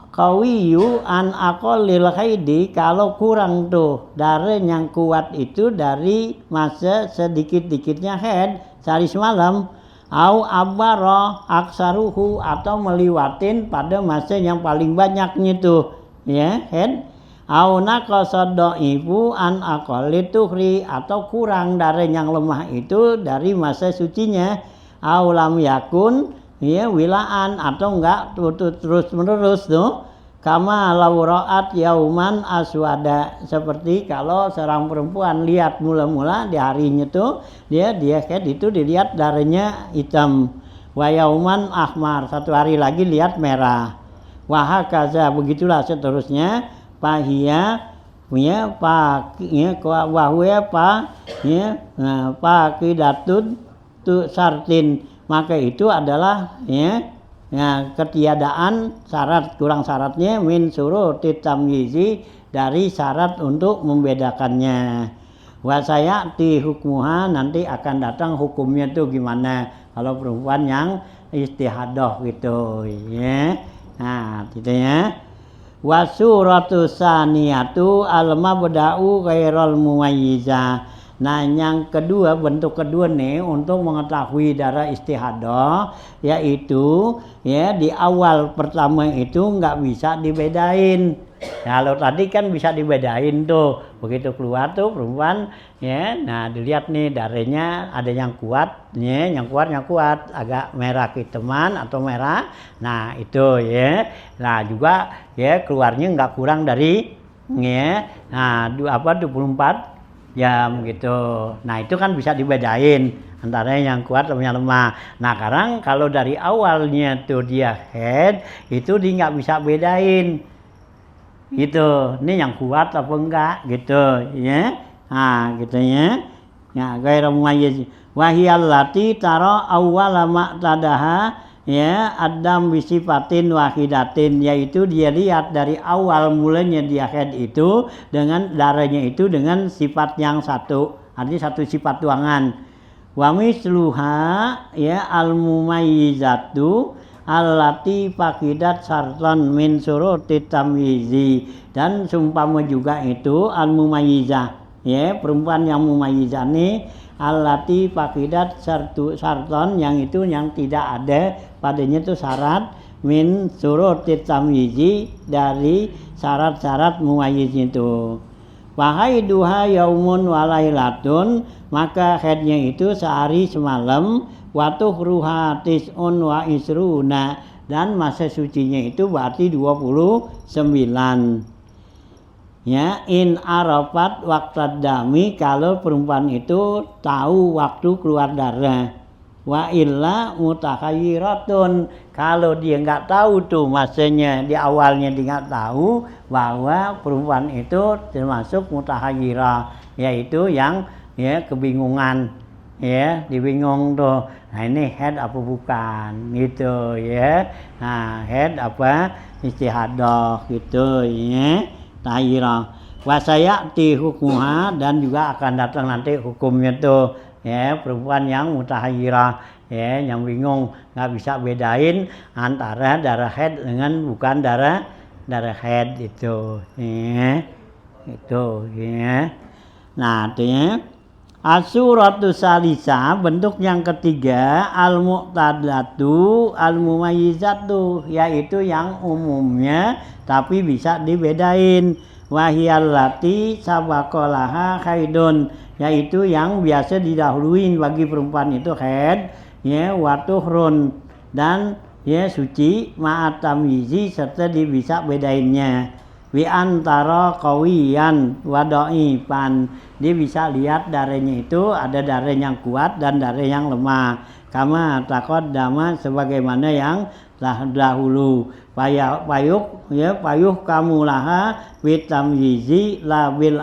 qawiyyu an aqallil haidi, kalau kurang tuh darah yang kuat itu dari masa sedikit-dikitnya head sehari semalam, au abara aksaruhu, atau meliwatin pada masa yang paling banyaknya tuh ya head, au naqasa dhaifu an aqallit tuhri, atau kurang darah yang lemah itu dari masa sucinya, au lam yakun ya wilaan, atau enggak terus menerus tuh, kama lauraat yauman aswada, seperti kalau seorang perempuan lihat mula-mula di harinya tuh dia head itu dilihat darahnya hitam, wa yauman ahmar, satu hari lagi lihat merah, wa hakaza, begitulah seterusnya. Pahia ya pak ya wahwa pa ya pakidatun tu sartin, maka itu adalah ya ketiadaan syarat, kurang syaratnya min syurutit tamyizi, dari syarat untuk membedakannya. Wa sayati hukmuha, nanti akan datang hukumnya tuh gimana kalau perempuan yang istihadah gitu ya. Nah, gitu ya. Wa suratu saniyatu al mabda'u ghairal mumayyiza, Nah, yang kedua, bentuk kedua nih untuk mengetahui darah istihadah, yaitu ya di awal pertama itu nggak bisa dibedain. Kalau tadi kan bisa dibedain tuh, begitu keluar tuh perempuan, ya. Nah, dilihat nih darahnya ada yang kuat, ya, yang kuat, agak merah kehitaman atau merah. Nah, itu ya. Nah, juga ya keluarnya nggak kurang dari ya, nah 24 jam gitu. Nah, itu kan bisa dibedain antara yang kuat sama yang lemah. Nah, sekarang kalau dari awalnya tuh dia head, itu dia nggak bisa bedain gitu, ini yang kuat apa enggak gitu ya. Nah, gitu ya. Ya, ghairu mumayyiz wa hiyal lati tara awwala ma'tadaha ya adam bisifatin wahidatin, yaitu dia lihat dari awal mulanya dia head itu dengan darahnya itu dengan sifat yang satu, artinya satu sifat tuangan. Wa misluha ya al mumayyizatu allati faqidat sartan min surutit tamyizi, dan seumpama juga itu al mumayyizah ya perempuan yang mumayyizah nih allati faqidat sartan yang itu yang tidak ada padanya itu syarat min surutit tamyizi dari syarat-syarat mumayyiz itu. Wahaiduha yaumun walailatun, maka haidnya itu sehari semalam. Watuhruha tis'un wa isruna, dan masa sucinya itu berarti 29 ya. In arafat waqtad dami, kalau perempuan itu tahu waktu keluar darah. Wa illa mutakhayiratun, kalau dia nggak tahu tuh masanya di awalnya dia nggak tahu bahwa perempuan itu termasuk mutakhayirah, yaitu yang ya kebingungan ya, dibingung tuh. Nah, ini head apa bukan gitu ya. Nah, head apa istihadah gitu ya, tahirah. Wasayati hukmuha, dan juga akan datang nanti hukumnya tuh ya perempuan yang mutahayyirah ya, yang bingung nggak bisa bedain antara darah head dengan bukan darah head itu ya, itu ya. Nah, itu ya. Asuratu salisa, bentuk yang ketiga, al-muqtadatu al-mumayyizatu, yaitu yang umumnya tapi bisa dibedain. Wahiyallati sabaqalaha haidun, yaitu yang biasa didahuluin bagi perempuan itu haid ya, watuhrun, dan ya suci ma'atamyizi, serta bisa bedainnya. Wi antara qawiyan wa dhaifan, dia bisa lihat darahnya itu ada darah yang kuat dan darah yang lemah. Kama taqaddama, sebagaimana yang dahulu. Payuh kamu laha witamyizi la bil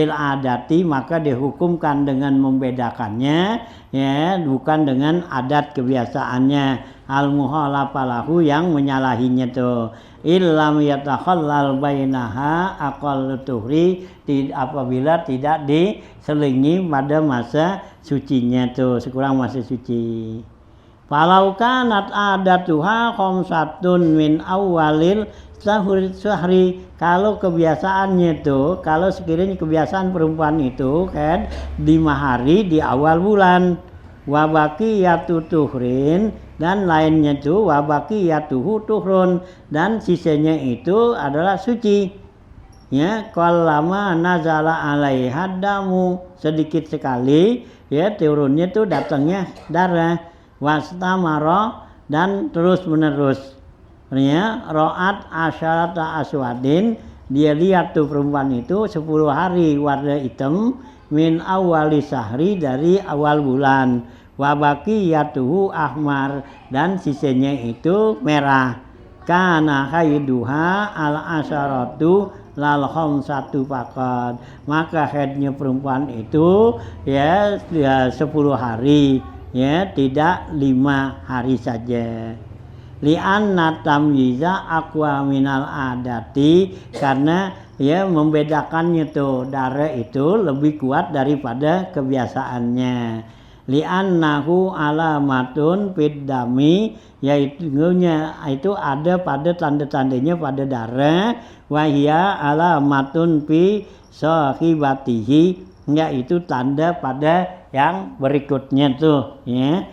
adati, maka dihukumkan dengan membedakannya ya, bukan dengan adat kebiasaannya. Al muhalafalahu, yang menyalahinya tuh. Illam yatakhallal bainaha aqall tuhri, apabila tidak diselingi pada masa sucinya tuh, sekurang masa suci. Falau kanat adatuha khamsatun min awalil sahri, kalau kebiasaannya tuh, kalau sekiranya kebiasaan perempuan itu kan 5 hari di awal bulan. Wabaqiyatu tuhrin, dan lainnya itu wabaqiyatuhu tuhrun, dan sisanya itu adalah suci ya. Qallama nazala alaiha damu, sedikit sekali ya turunnya itu datangnya darah. Wastamara, dan terus menerus ya. Ra'at asyarata aswadin, dia lihat tuh perempuan itu 10 hari warna hitam min awali sahri, dari awal bulan. Wabaqiyatuhu ahmar, dan sisanya itu merah. Kana haiduha al asyaratu lal khamsatu faqad, maka haidnya perempuan itu ya 10 hari ya, tidak 5 hari saja. Li'anna tamyiza aqwa minal adati, karena ya membedakannya tuh darah itu lebih kuat daripada kebiasaannya. Li'annahu alamatun fid dami, yaitu itu ada pada tanda-tandanya pada darah. Wahia alamatun fi sahibatihi, enggak, itu tanda pada yang berikutnya tuh, ya,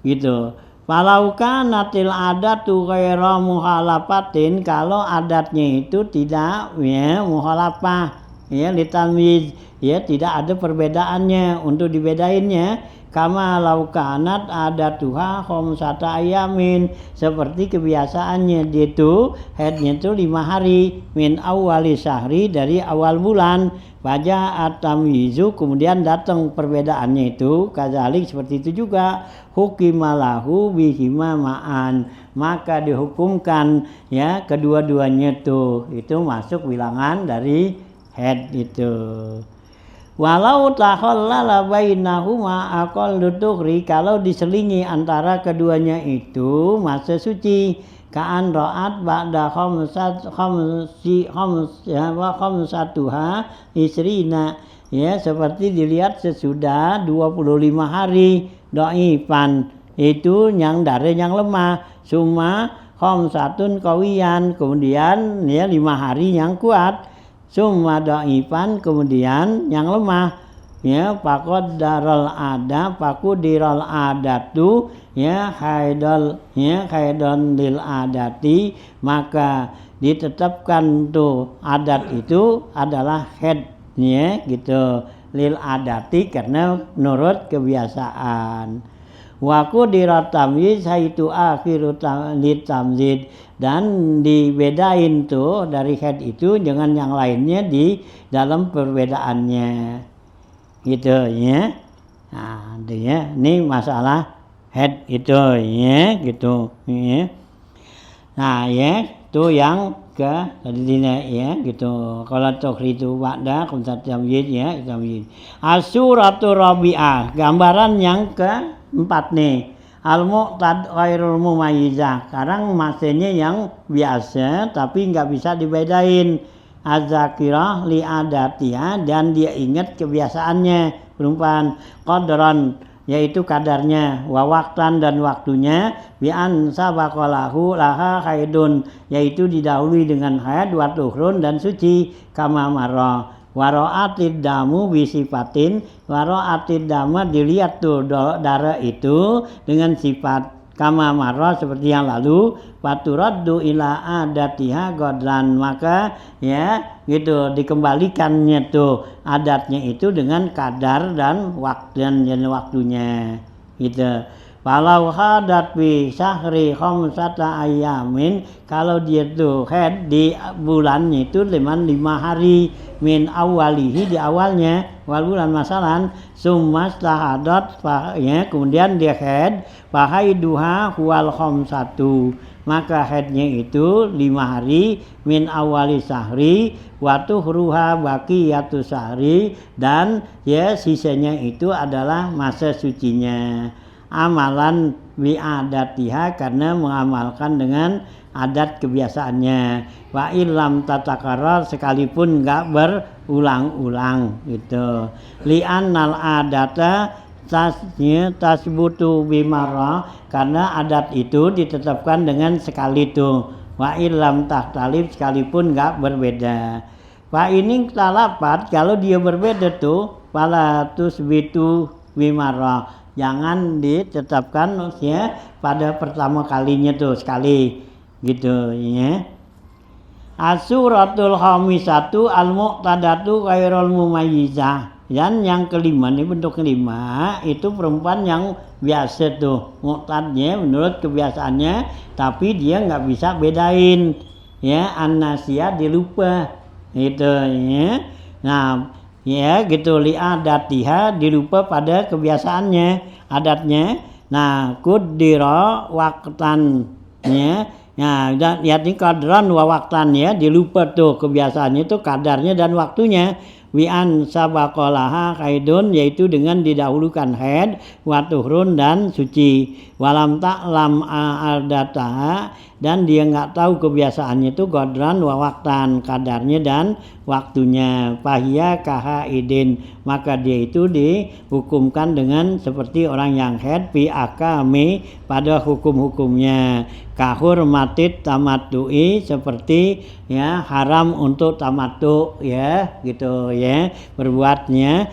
gitu. Walau kanatil adatu ghaira muhalafatin, kalau adatnya itu tidak, ya, muhalafah, ya, litanwiz, ya, tidak ada perbedaannya untuk dibedainnya. Kama laukanat adatuha khamsata ayamin, seperti kebiasaannya dia itu haidnya itu 5 hari min awali syahri, dari awal bulan. Faja at-tamyizu, kemudian datang perbedaannya itu, kadzalik seperti itu juga, hukimalahu bihima ma'an, maka dihukumkan, ya, kedua-duanya tuh itu masuk bilangan dari haid itu. Walau takhallala bainahuma aqallu tuhri, kalau diselingi antara keduanya itu masa suci, ka'an ra'at ba'da khamsatuha isrina, ya, seperti dilihat sesudah 25 hari, dhaifan, itu yang dari yang lemah, summa khamsatun qawiyan, kemudian, ya, 5 hari yang kuat, summa dhaifan, kemudian yang lemah, ya, faqaddaral adatu, ya, haidal, ya, haidon lil adati, maka ditetapkan tuh adat itu adalah haid, ya, gitu, lil adati, karena menurut kebiasaan. Wa qudirat tamyiz haitu akhiru tamzid, dan dibedain tuh dari haid itu dengan yang lainnya di dalam perbedaannya, gitu, ya. Nah, ya, ini masalah haid itu, ya, gitu, ya. Nah, ya, itu yang ke tadinya, ya, gitu. Kalau tukhri itu ba'da khamsat tamyiz, ya, tamyiz. As-suratu rabi'ah, gambaran yang keempat nih. Al-mu'tad ghairul mumayyizah, sekarang masanya yang biasa tapi nggak bisa dibedain. Az-zakirah li adatiha, dan dia ingat kebiasaannya, perempuan, qadran, yaitu kadarnya, wa waqtan, dan waktunya, bi an sabaqalahu laha haidun, yaitu didahului dengan haid, wa tuhrun, dan suci, kama marra. Waro'atid damu bisifatin, waro'atid dama, dilihat tuh darah itu dengan sifat, kama marra, seperti yang lalu, faturaddu ila adatiha godlan, maka, ya, gitu, dikembalikannya tuh adatnya itu dengan kadar dan waktunya, gitu. Walau hadat fi syahri khamsata ayamin, kalau dia tuh haid di bulannya itu 5 hari min awalihi, di awalnya, wal bulan masalan, summa stahadat, ya, kemudian dia haid, fahaiduha huwal khamsatu, maka haidnya itu 5 hari min awali syahri, wa tuhruha baqiyatu syahri, dan, ya, sisanya itu adalah masa sucinya. Amalan bi'adatiha, karena mengamalkan dengan adat kebiasaannya. Wa illam tatakarar, sekalipun enggak berulang-ulang, gitu. Li'annal adata tasbutu bimarra, karena adat itu ditetapkan dengan sekali tuh. Wa illam tahtalif, sekalipun enggak berbeda. Wa ini talapat, kalau dia berbeda tuh, fala tusbitu bimarra, jangan ditetapkan, ya, pada pertama kalinya tuh sekali, gitu, ya. As-suratul khamisatu al-muqtadatu ghairul mumayyizah, dan yang kelima nih, bentuk kelima itu perempuan yang biasa tuh, muqtadnya menurut kebiasaannya, tapi dia nggak bisa bedain, ya, an-nasiyah, dilupa, gitu, ya. Nah, ya, gitu, li adatiha, dilupa pada kebiasaannya, adatnya. Nah, kuddira waqtan, ya. Nah, lihat ini kadran wa waqtan, ya, dilupa tuh kebiasaannya itu kadarnya dan waktunya. Wi an sabaqalaha haidun, yaitu dengan didahulukan haid, wa tuhrun, dan suci. Walam ta'lam adataha, dan dia nggak tahu kebiasaannya itu godran wa waqtan, kadarnya dan waktunya. Fahiya kahaidin, maka dia itu dihukumkan dengan seperti orang yang haid, fi akami, pada hukum-hukumnya. Kahurmatit tamattu'i, seperti, ya, haram untuk tamattu, ya, gitu, ya, berbuatnya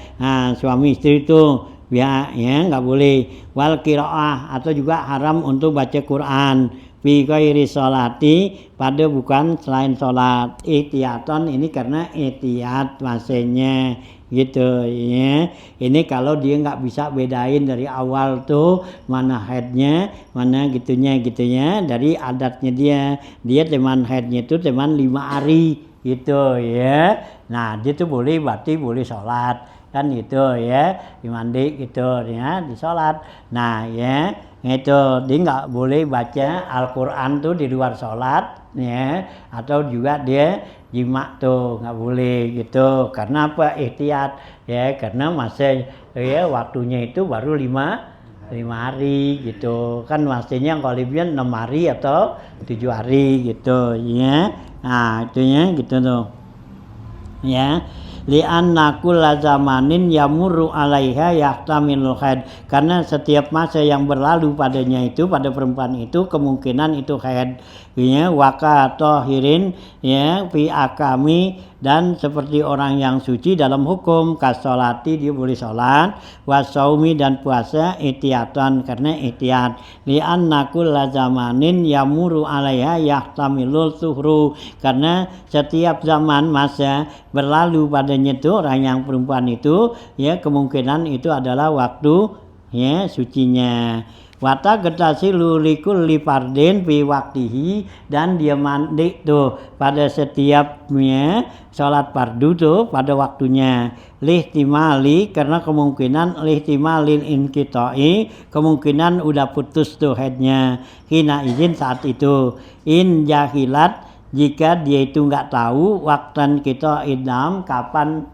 suami istri itu ya nggak boleh. Wal qiraah atau juga haram untuk baca Quran fi ghairi sholati pada bukan selain sholat. Ihtiyaton ini karena ihtiyat masenya gitu ya. Ini kalau dia nggak bisa bedain dari awal tuh mana haidnya mana gitunya dari adatnya dia teman haidnya itu teman 5 hari gitu ya. Nah dia tuh berarti boleh sholat kan gitu ya, dimandi gitu ya, di sholat. Nah ya itu dia nggak boleh baca Al-Quran tuh di luar sholat ya, atau juga dia jima tuh nggak boleh gitu. Karena apa? Ihtiyat ya, karena masih ya waktunya itu baru 5 hari gitu kan, mestinya kalau lebih 6 hari atau 7 hari gitu ya. Nah itu ya gitu tuh ya. Li'anna kulla zamanin yamurru 'alaiha yahtamilul haid, karena setiap masa yang berlalu padanya itu, pada perempuan itu kemungkinan itu haid ya. Waka tohirin ya fi akami, dan seperti orang yang suci dalam hukum, kasolati dia boleh sholat, wasaumi dan puasa ihtiyatan karena ihtiyat. Li'anna kulla zamanin yamurru 'alaiha yahtamilul suhru, karena setiap zaman masa berlalu padanya itu orang yang perempuan itu ya, kemungkinan itu adalah waktu ya sucinya. Wata getasilu likulli fardin fi waktihi, dan dia mandi tuh pada setiapnya sholat fardu tuh pada waktunya. Lihtimali, karena kemungkinan lihtimalil inqita'i, kemungkinan udah putus tuh haidnya. Hina izin saat itu. In jahilat, jika dia itu nggak tahu waktan kita idam kapan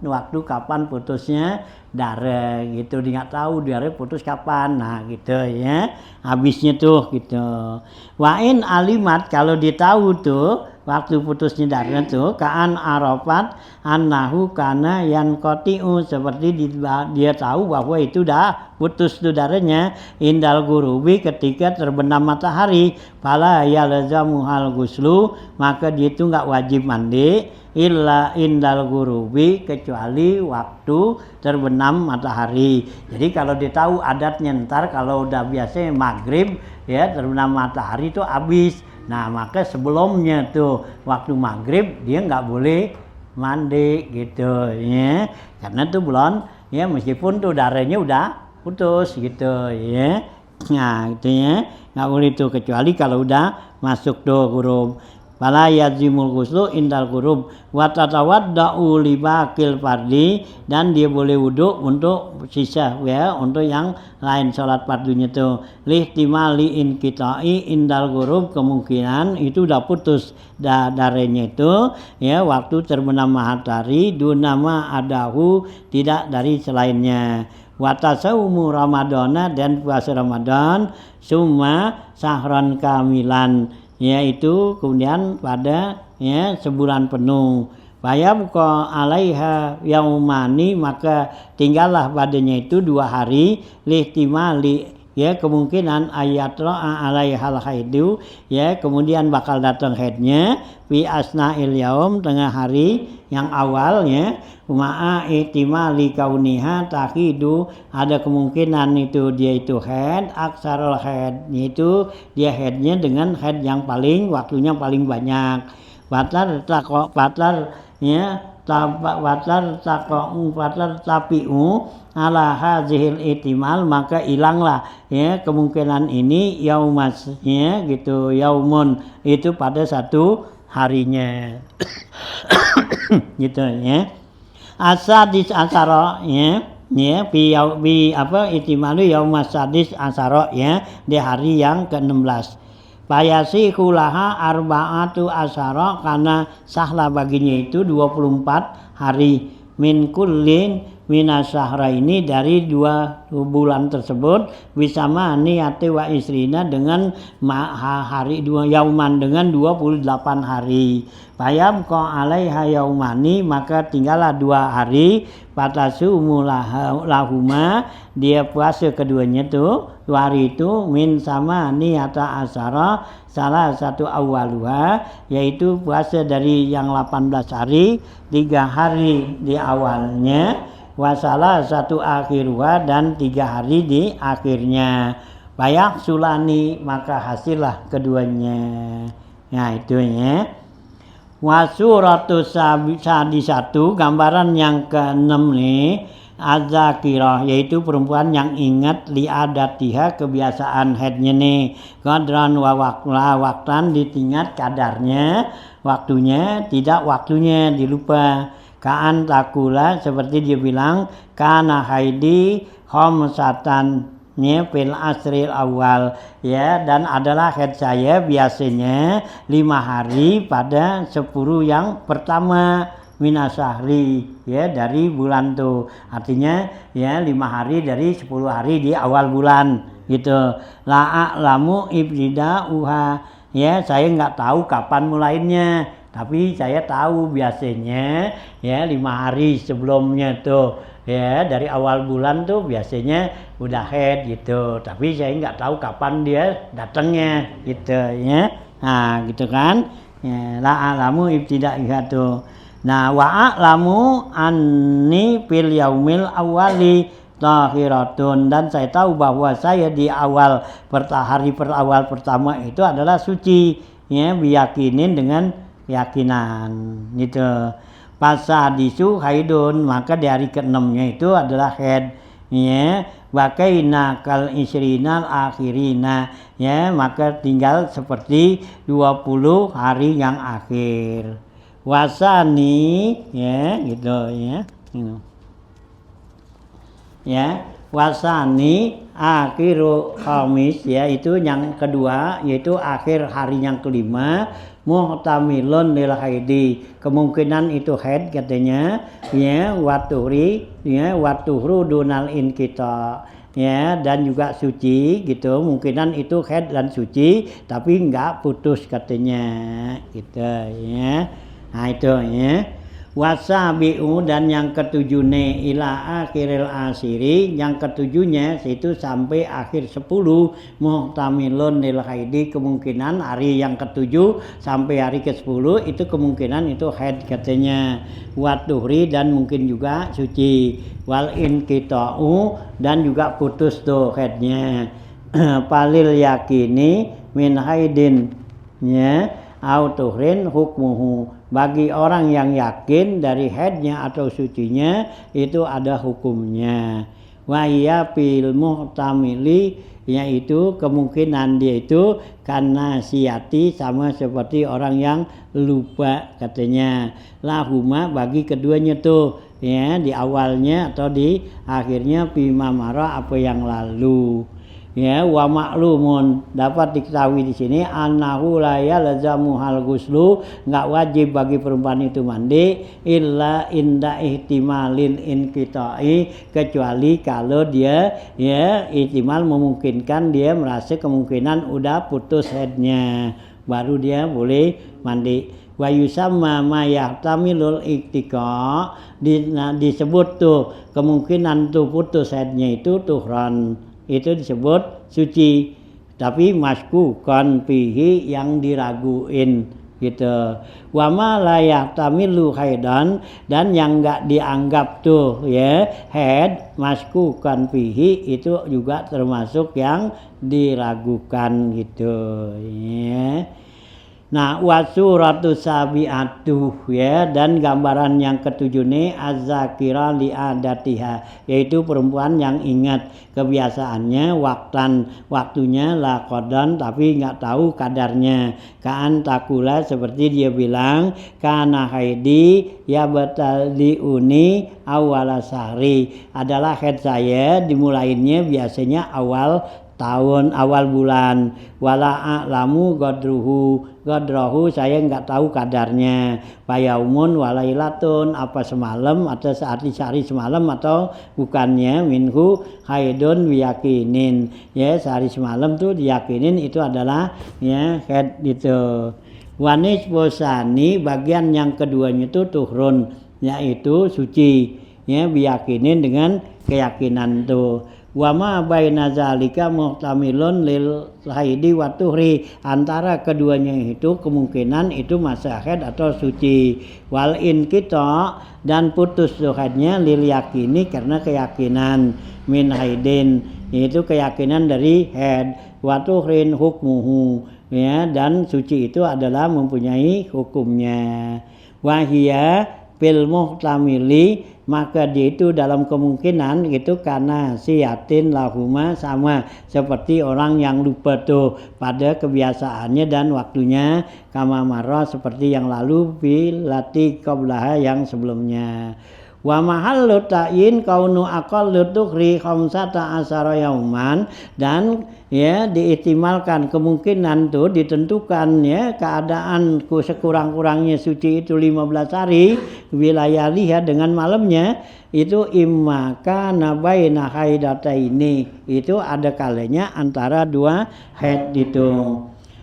putusnya darah gitu, dia nggak tahu darah putus kapan, nah gitu ya, habisnya tuh gitu. Wain alimat, kalau dia tahu tuh waktu putusnya darah tuh, kaan arafat annahu kana yanqati'u, seperti dia tahu bahwa itu dah putus tuh darahnya, indal gurubi, ketika terbenam matahari, fala yalzamu hal guslu, maka dia itu nggak wajib mandi illa indal gurubi, kecuali waktu terbenam matahari. Jadi kalau dia tahu adatnya ntar kalau udah biasanya maghrib ya terbenam matahari itu habis, nah maka sebelumnya tuh waktu maghrib dia nggak boleh mandi gitu ya, karena tuh belum ya, meskipun tuh darahnya udah putus gitu ya. Nah itu ya nggak boleh tuh, kecuali kalau udah masuk tuh gurub. Fala yazimul ghuslu indal ghurub wa tatawadda'u li baqil fardi, dan dia boleh wudu untuk sisa ya, untuk yang lain sholat fardunya tuh. Lihtimali inqita'i indal ghurub, kemungkinan itu udah putus darahnya itu ya waktu terbenam matahari, dunama adahu, tidak dari selainnya. Wa tasawumu ramadana, dan puasa Ramadan summa sahron kamilan, yaitu kemudian pada ya sebulan penuh. Fayabqa 'alaiha yaumani, maka tinggallah padanya itu 2 hari, lihtimali ya kemungkinan ayatra'a 'alaihal haidu ya, kemudian bakal datang haidnya fi asna'il yaum, tengah hari yang awalnya, ma'a ihtimali kauniha tahidu, ada kemungkinan itu dia itu haid aksarul haid, yaitu dia haidnya dengan haid yang paling waktunya paling banyak. Batar tapi'u ala hazihil ihtimal, maka hilanglah ya kemungkinan ini yaumas ya gitu, yaumun itu pada satu harinya gitu ya. Asadis asaro ya bi ihtimalu yaumas sadis asaro ya, di hari yang ke-16. Payasi kulaha arba'atu asyara, karena sahlah baginya itu 24 hari, min kullin minasyahra ini dari 2 bulan tersebut wisama niyati wa isrina dengan hari 2 yauman dengan 28 hari. Fayam ko alaiha yaumani maka tinggallah 2 hari patasu lahuma dia puasa keduanya tuh 2 hari itu min sama niyata asara salah satu awaluha yaitu puasa dari yang 18 hari 3 hari di awalnya wasalah satu akhiruha dan 3 hari di akhirnya. Bayak sulani maka hasillah keduanya. Nah itu ya. Wasuratus sadisatu gambaran yang ke-6 nih azakirah yaitu perempuan yang ingat liadatiha kebiasaan haidnya nih qadran wa waktan ditingat kadarnya waktunya tidak waktunya dilupa kaan takula seperti dia bilang kana haidi khamsatan fil asril awal ya dan adalah haid saya biasanya 5 hari pada 10 yang pertama minasahri ya dari bulan tuh artinya ya 5 hari dari 10 hari di awal bulan gitu la'alamu ibtida uha ya saya nggak tahu kapan mulainya tapi saya tahu biasanya ya 5 hari sebelumnya tuh ya dari awal bulan tuh biasanya udah haid gitu tapi saya nggak tahu kapan dia datangnya gitu ya nah gitu kan ya, la alamu ibtidaiha tuh nah wa a'lamu anni fil yaumil awali tahiratun dan saya tahu bahwa saya di awal hari awal pertama itu adalah suci ya biyakinin dengan keyakinan gitu pasadisu haidun maka di hari ke-6-nya itu adalah haid ya bakaina kal isrinal akhirina ya maka tinggal seperti 20 hari yang akhir wasani ya gitu ya ya wasani akhiru khamis ya itu yang kedua yaitu akhir hari yang kelima muhtamilun lil haidi kemungkinan itu haid katanya ya watuhri ya watuhru dunal inkita ya dan juga suci gitu mungkinan itu haid dan suci tapi enggak putus katanya gitu ya nah itu ya wasabi'u dan yang ketujuhnya ila akhiril asiri yang ketujuhnya itu sampai akhir 10 muhtamilun lil haidi kemungkinan hari yang ketujuh sampai hari ke-10 itu kemungkinan itu haid katanya watuhri dan mungkin juga suci wal inqita'u dan juga putus tuh haidnya palil yakini min haidin ya autuhrin hukmuhu bagi orang yang yakin dari haidnya atau sucinya itu ada hukumnya wa iya fil muhtamili yaitu kemungkinan dia itu karena siati sama seperti orang yang lupa katanya lahuma bagi keduanya tuh ya di awalnya atau di akhirnya bima mara apa yang lalu ya wa ma'lumun dapat diketahui di sini annahu la yalzamu hal ghuslu enggak wajib bagi perempuan itu mandi illa inda ihtimalin inqita'i kecuali kalau dia ya ihtimal memungkinkan dia merasa kemungkinan udah putus haidnya baru dia boleh mandi wa yusamma ma yahtamilul iktika disebut tuh kemungkinan tuh putus haidnya itu tuhran itu disebut suci tapi maskukan fihi yang diraguin gitu wa ma la yahtamilu haidan dan yang enggak dianggap tuh ya haid maskukan fihi itu juga termasuk yang diragukan gitu ya nah wasuratu sabiatu ya dan gambaran yang ketujuh nih azzakira liadatiha yaitu perempuan yang ingat kebiasaannya waktunya lakodan tapi nggak tahu kadarnya kaan takula seperti dia bilang kana haidi ya bataliuni awala sahri adalah haid saya dimulainya biasanya awal tahun awal bulan. Wala a'lamu qadrahu saya enggak tahu kadarnya. Fayaumun walailatun apa semalam atau sehari semalam atau bukannya minhu haidun wiyakinin. Ya, sehari semalam tuh diyakinin itu adalah ya haid itu. Wanis posani bagian yang keduanya itu tuhrun yaitu suci. Ya, biyakinin dengan keyakinan tuh. Wama baina zalika muhtamilun lil haidi wa tuhri, antara keduanya itu kemungkinan itu masa haid atau suci. Wal inqita dan putus haidnya lil yakini karena keyakinan min haidin, yaitu keyakinan dari haid. Wa tuhrin hukmuhu, ya, dan suci itu adalah mempunyai hukumnya. Wahia fil muhtamili, maka dia itu dalam kemungkinan itu karena siatin lahuma sama seperti orang yang lupa tuh pada kebiasaannya dan waktunya, kama marra seperti yang lalu bilati qablaha yang sebelumnya. Wa mahallu ta'yin kaunu aqallu tukhri khamsata asyara yauman, dan ya diihtimalkan kemungkinan tuh ditentukan ya keadaan sekurang-kurangnya suci itu 15 hari wilayah liha dengan malamnya itu imma kana baina haidataini, itu ada kalanya antara dua haid itu.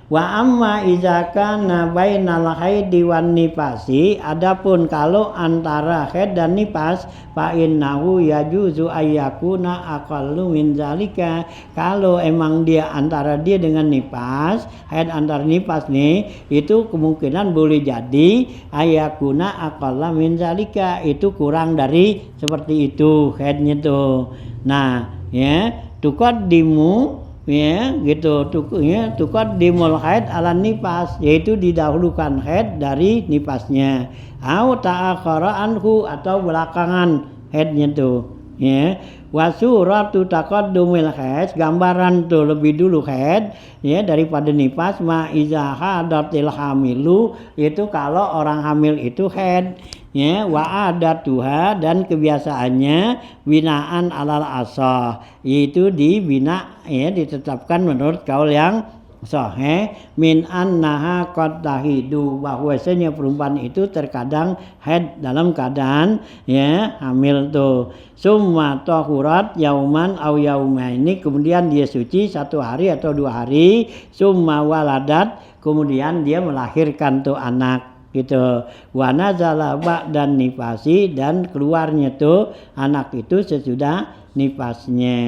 Wa amma iza kana bainal haidi wan nifasi, adapun kalau antara haid dan nifas fa innahu yajuzu ayyakuna aqallu min zalika, kalau emang dia antara dia dengan nifas, haid antara nifas nih itu kemungkinan boleh jadi ayyakuna aqalla min zalika, itu kurang dari seperti itu haidnya tuh. Nah ya tuqaddimu ya gitu ya tuqaddimul haid ala nifas, yaitu didahulukan haid dari nifasnya, au ta'akhara anhu atau belakangan haidnya tuh ya. Wasuratu taqaddumil haid, gambaran tuh lebih dulu haid ya daripada nifas. Ma iza hadatil hamilu, itu kalau orang hamil itu haid ya. Wa adatuha, dan kebiasaannya binaan alal asah, yaitu dibina ya ditetapkan menurut kaul yang sahih min annaha qad tahidu, bahwasanya perempuan itu terkadang haid dalam keadaan ya hamil tuh. Summa tahurat yauman au yaumaini, kemudian dia suci 1 hari atau 2 hari. Summa waladat, kemudian dia melahirkan tuh anak gitu. Wa nazala ba'dan nifasi, dan keluarnya tuh anak itu sesudah nifasnya.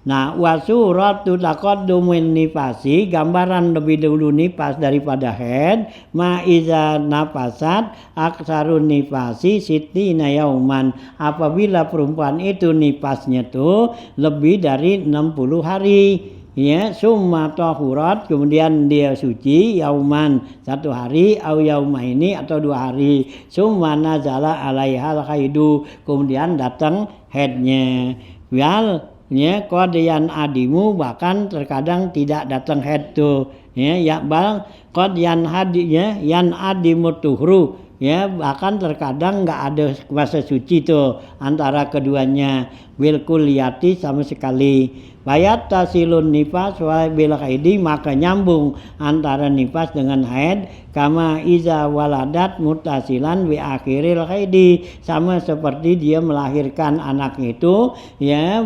Nah, wasuratu taqaddumin nifasi, gambaran lebih dulu nifas daripada haid. Ma iza nafasat aksarun nifasi sitina yauman, apabila perempuan itu nifasnya tuh lebih dari 60 hari ya. Summa tahurat, kemudian dia suci yauman 1 hari, au yaumaini atau 2 hari. Summa nazala alaihal haidu, kemudian datang haidnya. Wal ya qadiyan adimu, bahkan terkadang tidak datang haid tuh ya bal qadiyan hadinya yan adimu tuhru ya, bahkan terkadang nggak ada masa suci tuh antara keduanya bil kulliyati sama sekali. Bayat tasilun nifas wa bil haidi, maka nyambung antara nifas dengan haid. Kama iza waladat mutasilan bi akhiril haidi, sama seperti dia melahirkan anak itu ya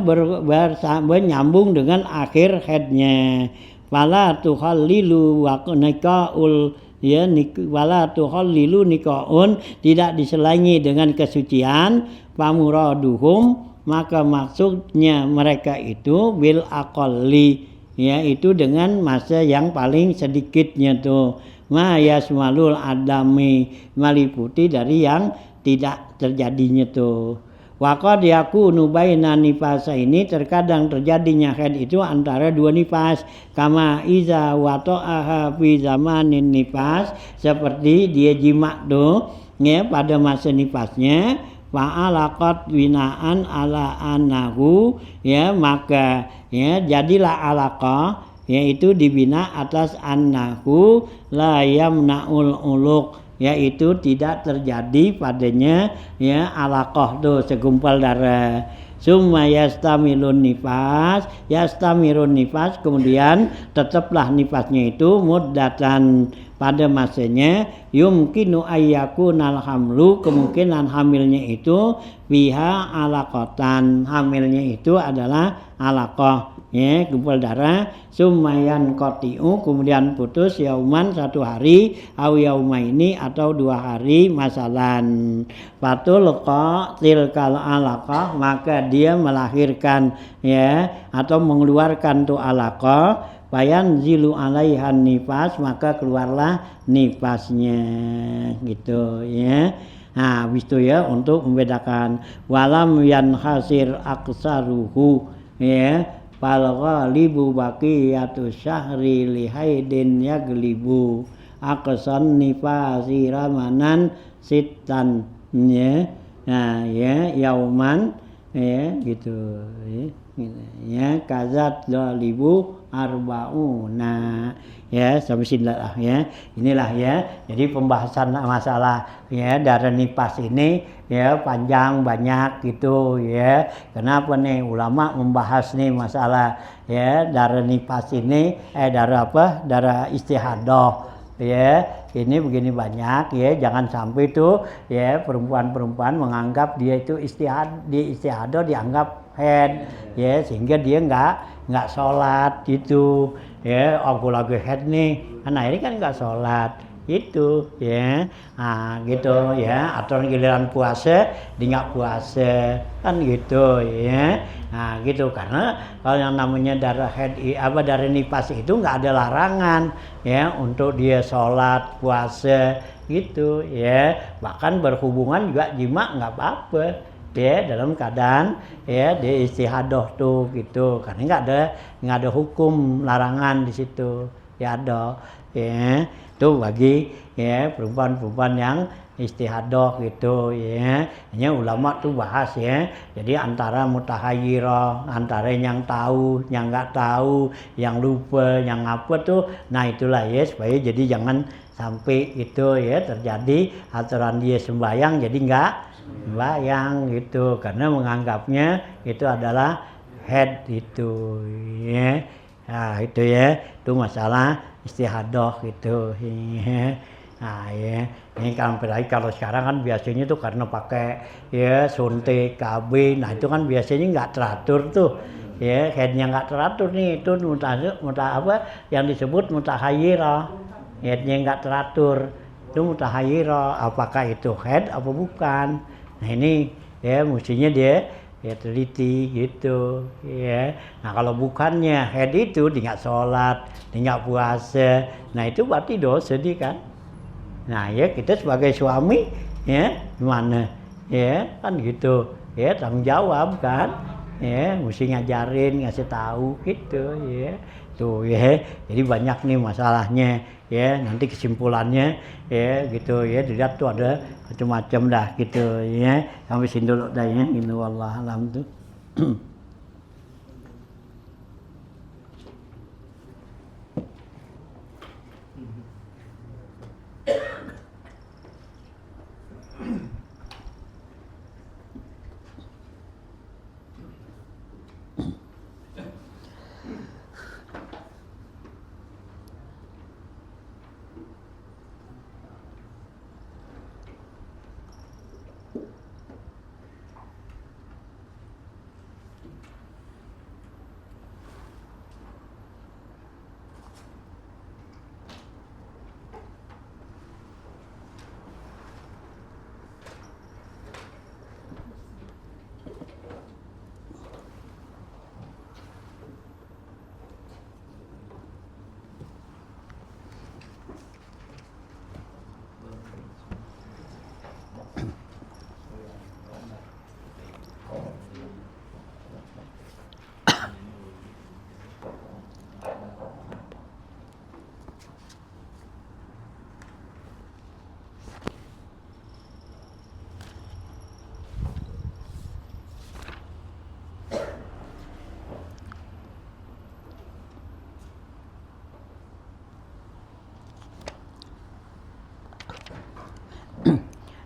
bernyambung dengan akhir haidnya. Wala tuhallilu wa nikaul ya wala tuhallilu nikaun, tidak diselangi dengan kesucian. Pamuraduhum, maka maksudnya mereka itu bil aqalli, yaitu dengan masa yang paling sedikitnya tuh. Ma yasmalul adami, meliputi dari yang tidak terjadinya tuh. Wa qad yakunu baina nifasa, ini terkadang terjadinya haid itu antara 2 nifas. Kama iza wata'aha fi zamanin nifas, seperti dia jima tuh ya pada masa nifasnya. Fa'alaqat winaan ala anahu, ya maka ya jadilah alaqah, yaitu dibina atas annahu la yamna'ul uluq, yaitu tidak terjadi padanya ya alaqah tuh segumpal darah. summa yastamirun nifas, kemudian tetaplah nifasnya itu muddatan pada masanya, yumkinu ayyakunal hamlu, kemungkinan hamilnya itu biha alaqatan, hamilnya itu adalah alaqah, ya, gumpal darah, summayan kotiu, kemudian putus yauman satu hari, au yaumaini atau 2 hari, masalan fatulqa tilkal alaqah, maka dia melahirkan, ya, atau mengeluarkan tu alaqah, bayan zilu alaihan nifas, maka keluarlah nifasnya, gitu, ya. Nah, habis itu ya, untuk membedakan walam yanhasir aksaruhu, ya, fal ghalibu baqiyatu syahri lihaidin yaglibu aqsan nifasi ramanan sitan, ya. Nah, ya, yauman, ya, gitu, ya, kazat ghalibu arbauna, ya, sampai sini lah, ya. Inilah, ya, jadi pembahasan masalah, ya, darah nifas ini, ya, panjang banyak gitu, ya. Kenapa nih ulama membahas nih masalah, ya, darah nifas ini, darah istihadah, ya, ini begini banyak, ya. Jangan sampai tuh, ya, perempuan-perempuan menganggap dia itu istihadah dianggap head, ya, sehingga dia nggak sholat gitu, ya. Aku lagi head nih, anak ini kan nggak sholat itu, ya. Nah, gitu, ya. Atau giliran puasa dia nggak puasa, kan gitu, ya. Nah, gitu, karena kalau yang namanya darah head, darah nifas itu nggak ada larangan, ya, untuk dia sholat puasa gitu, ya. Bahkan berhubungan juga jima nggak apa-apa, ya, dalam keadaan, ya, dia istihadah tuh gitu, karena nggak ada hukum larangan di situ, ya, ada, ya, tuh bagi, ya, perempuan-perempuan yang istihadah gitu, ya. Hanya ulama tuh bahas, ya, jadi antara mutahayyirah, antara yang tahu, yang nggak tahu, yang lupa, yang apa tuh, nah itulah, ya, supaya jadi jangan sampai itu, ya, terjadi aturan dia sembahyang jadi nggak sembahyang gitu, karena menganggapnya itu adalah head itu, ya. Nah, itu, ya, itu masalah istihadah gitu, ya. Nah, ya, ini kalau sekarang kan biasanya tuh karena pakai, ya, suntik KB, nah itu kan biasanya nggak teratur tuh, ya, headnya nggak teratur nih, itu yang disebut mutahayyirah, headnya nggak teratur, itu mutahayyirah, apakah itu head apa bukan. Nah, ini, ya, mestinya dia, ya, teliti gitu, ya. Nah, kalau bukannya head itu dia nggak sholat, dia nggak puasa, nah itu berarti dosa dia kan. Nah, ya, kita sebagai suami, ya, gimana, ya, kan gitu, ya, tanggung jawab kan, ya, mesti ngajarin, ngasih tahu gitu, ya. Tuh, ya, jadi banyak nih masalahnya, ya, nanti kesimpulannya, ya, gitu, ya, dilihat tuh ada macam-macam dah gitu, ya. Sampai sini dulu dah, ya, gitu, wallah alam tuh.